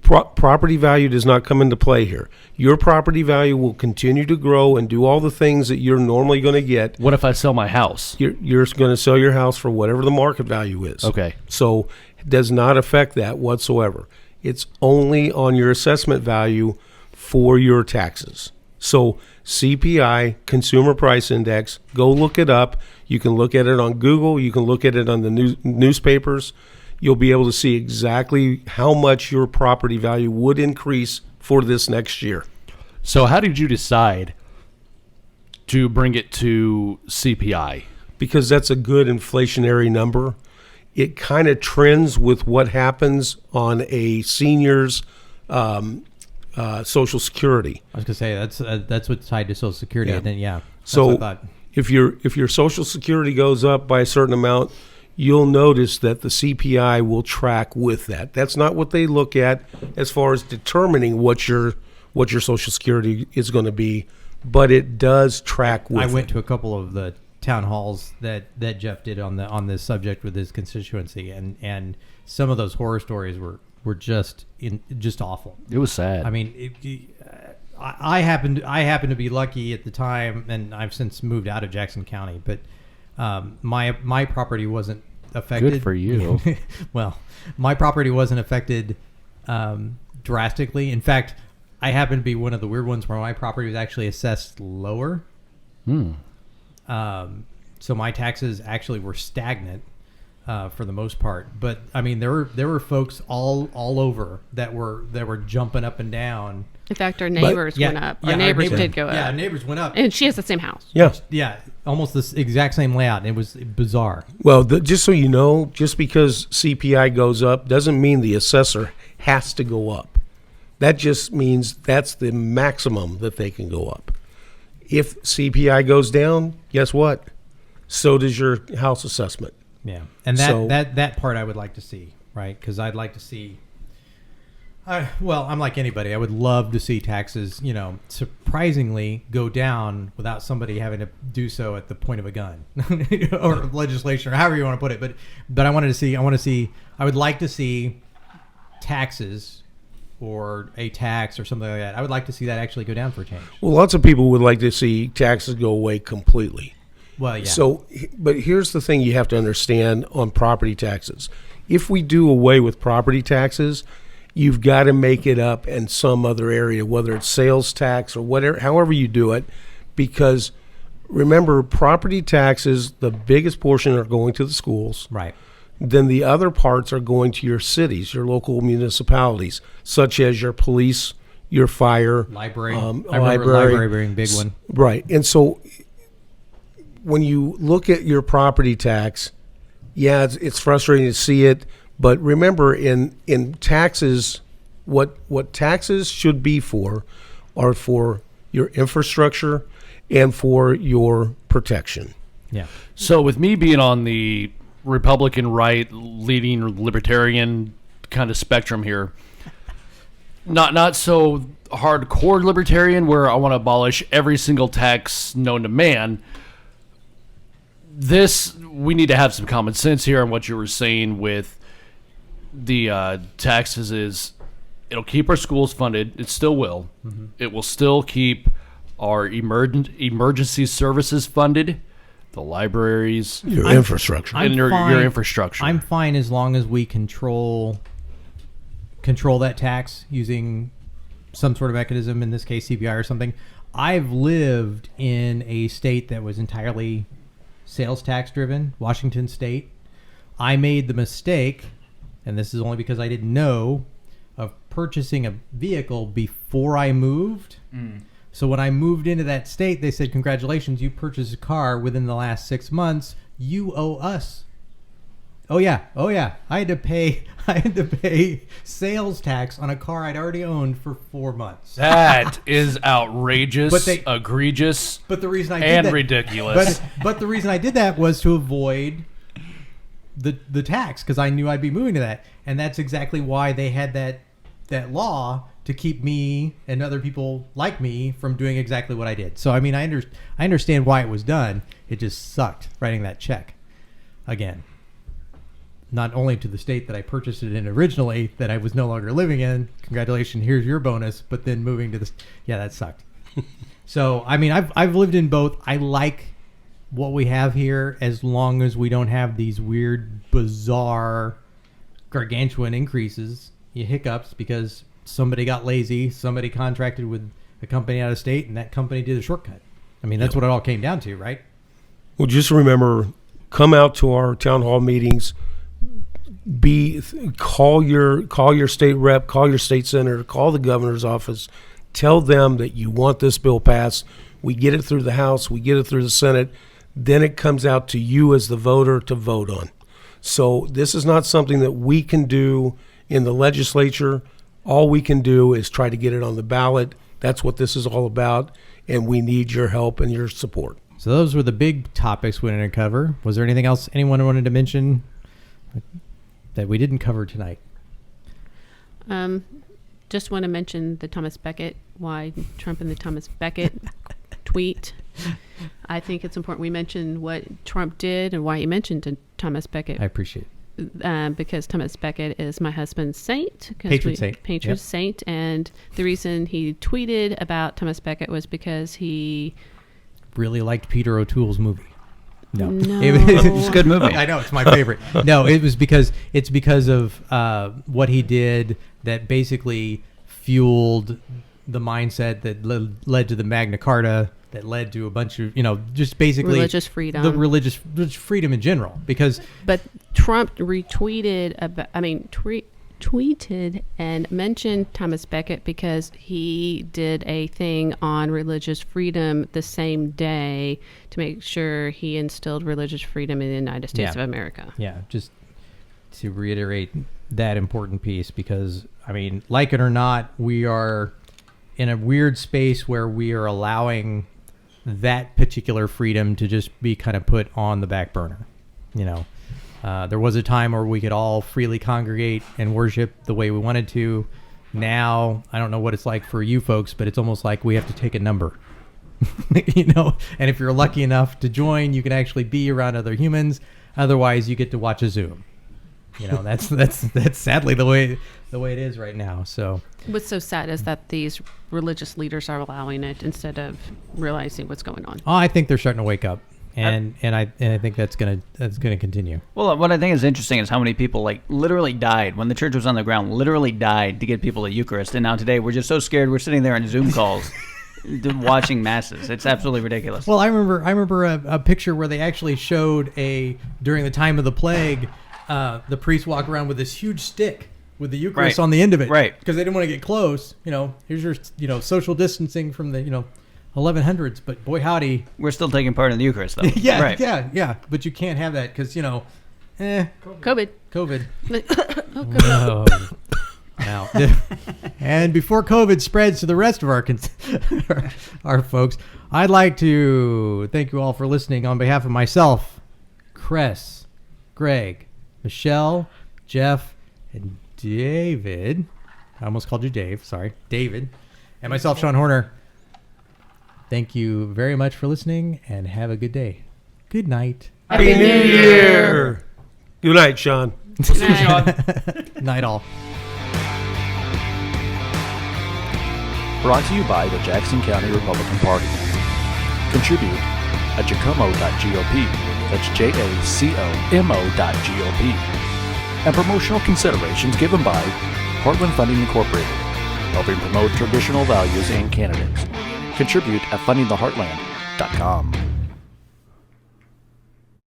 Property value does not come into play here. Your property value will continue to grow and do all the things that you're normally going to get. What if I sell my house? You're going to sell your house for whatever the market value is. Okay. So it does not affect that whatsoever. It's only on your assessment value for your taxes. So CPI, Consumer Price Index, go look it up. You can look at it on Google. You can look at it on the newspapers. You'll be able to see exactly how much your property value would increase for this next year. So how did you decide to bring it to CPI? Because that's a good inflationary number. It kind of trends with what happens on a senior's Social Security. I was gonna say that's what's tied to Social Security. Yeah. And then that's So what I thought. if your Social Security goes up by a certain amount, you'll notice that the CPI will track with that. That's not what they look at as far as determining what your Social Security is going to be, but it does track with it. I went to a couple of the town halls that Jeff did on this subject with his constituency, and some of those horror stories were just awful. It was sad. I mean, I happened to be lucky at the time, and I've since moved out of Jackson County, but my property wasn't affected. Good for you. Well, my property wasn't affected drastically. In fact, I happened to be one of the weird ones where my property was actually assessed lower. So my taxes actually were stagnant for the most part. But I mean, there were folks all over that were jumping up and down. In fact, our neighbors went up. Our neighbors did go up. Yeah, our neighbors went up. And she has the same house. Yeah. Yeah, almost the exact same layout. It was bizarre. Well, just so you know, just because CPI goes up doesn't mean the assessor has to go up. That just means that's the maximum that they can go up. If CPI goes down, guess what? So does your house assessment. Yeah, and that part I would like to see, right? Because I'd like to see. Well, I'm like anybody. I would love to see taxes, surprisingly go down without somebody having to do so at the point of a gun, or legislation, or however you want to put it. But I would like to see taxes, or a tax, or something like that. I would like to see that actually go down for a change. Well, lots of people would like to see taxes go away completely. Well, yeah. So, but here's the thing you have to understand on property taxes. If we do away with property taxes, you've got to make it up in some other area, whether it's sales tax or whatever, however you do it, because remember, property taxes, the biggest portion are going to the schools. Right. Then the other parts are going to your cities, your local municipalities, such as your police, your fire, library. I remember library being a big one. Right. And so when you look at your property tax, yeah, it's frustrating to see it. But remember, in taxes, what taxes should be for are for your infrastructure and for your protection. Yeah. So with me being on the Republican right, leading libertarian kind of spectrum here, not so hardcore libertarian where I want to abolish every single tax known to man. We need to have some common sense here on what you were saying with the taxes is it'll keep our schools funded. It still will. Mm-hmm. It will still keep our emergency services funded, the libraries, your infrastructure, and your infrastructure. I'm fine as long as we control that tax using some sort of mechanism, in this case CPI or something. I've lived in a state that was entirely sales tax driven, Washington State. I made the mistake, and this is only because I didn't know, of purchasing a vehicle before I moved. So when I moved into that state, they said, congratulations, you purchased a car within the last 6 months. You owe us. Oh yeah. I had to pay sales tax on a car I'd already owned for 4 months. That is outrageous, egregious, but the reason I did and that, ridiculous. But the reason I did that was to avoid the tax, because I knew I'd be moving to that, and that's exactly why they had that law to keep me and other people like me from doing exactly what I did. So I mean, I understand why it was done. It just sucked writing that check again. Not only to the state that I purchased it in originally, that I was no longer living in. Congratulations, here's your bonus. But then moving to this, that sucked. So I mean, I've lived in both. I like what we have here, as long as we don't have these weird, bizarre, gargantuan increases, hiccups, because somebody got lazy, somebody contracted with a company out of state, and that company did a shortcut. I mean, that's what it all came down to, right? Well, just remember, come out to our town hall meetings. Call your state rep, call your state senator, call the governor's office. Tell them that you want this bill passed. We get it through the House, we get it through the Senate. Then it comes out to you as the voter to vote on. So this is not something that we can do in the legislature. All we can do is try to get it on the ballot. That's what this is all about, and we need your help and your support. So those were the big topics we wanted to cover. Was there anything else anyone wanted to mention that we didn't cover tonight? Just want to mention the Thomas Becket, why Trump and the Thomas Becket tweet. I think it's important we mention what Trump did and why he mentioned Thomas Becket. I appreciate it. Because Thomas Becket is my husband's saint. Patron saint. And the reason he tweeted about Thomas Becket was because he really liked Peter O'Toole's movie. No. It's a good movie. I know, it's my favorite. No, it's because of what he did that basically fueled the mindset that led to the Magna Carta, that led to a bunch of, just basically religious freedom. The religious freedom in general. But Trump retweeted tweeted and mentioned Thomas Becket because he did a thing on religious freedom the same day to make sure he instilled religious freedom in the United States of America. Yeah, just to reiterate that important piece, because, I mean, like it or not, we are in a weird space where we are allowing that particular freedom to just be kind of put on the back burner. There was a time where we could all freely congregate and worship the way we wanted to. Now, I don't know what it's like for you folks, but it's almost like we have to take a number. And if you're lucky enough to join, you can actually be around other humans. Otherwise, you get to watch a Zoom. That's sadly the way it is right now. So what's so sad is that these religious leaders are allowing it instead of realizing what's going on. I think they're starting to wake up, and I think that's gonna continue. Well, what I think is interesting is how many people literally died when the church was on the ground. Literally died to get people to Eucharist, and now today we're just so scared we're sitting there on Zoom calls. Watching masses. It's absolutely ridiculous. Well, I remember a picture where they actually showed during the time of the plague, the priest walk around with this huge stick with the Eucharist on the end of it, right? Because they didn't want to get close. Here's your social distancing from the 1100s, but boy howdy, we're still taking part in the Eucharist though. yeah. But you can't have that because COVID. Oh. Now, and before COVID spreads to the rest of our folks, I'd like to thank you all for listening on behalf of myself, Kress, Greg, Michelle, Jeff, and David. I almost called you Dave. Sorry, David. And myself, Shaun Horner. Thank you very much for listening, and have a good day. Good night. Happy New Year! Good night, Sean. Night all. Brought to you by the Jackson County Republican Party. Contribute at jacomo.gop. That's JACOMO.GOP. And promotional considerations given by Heartland Funding Incorporated, helping promote traditional values and candidates. Contribute at fundingtheheartland.com.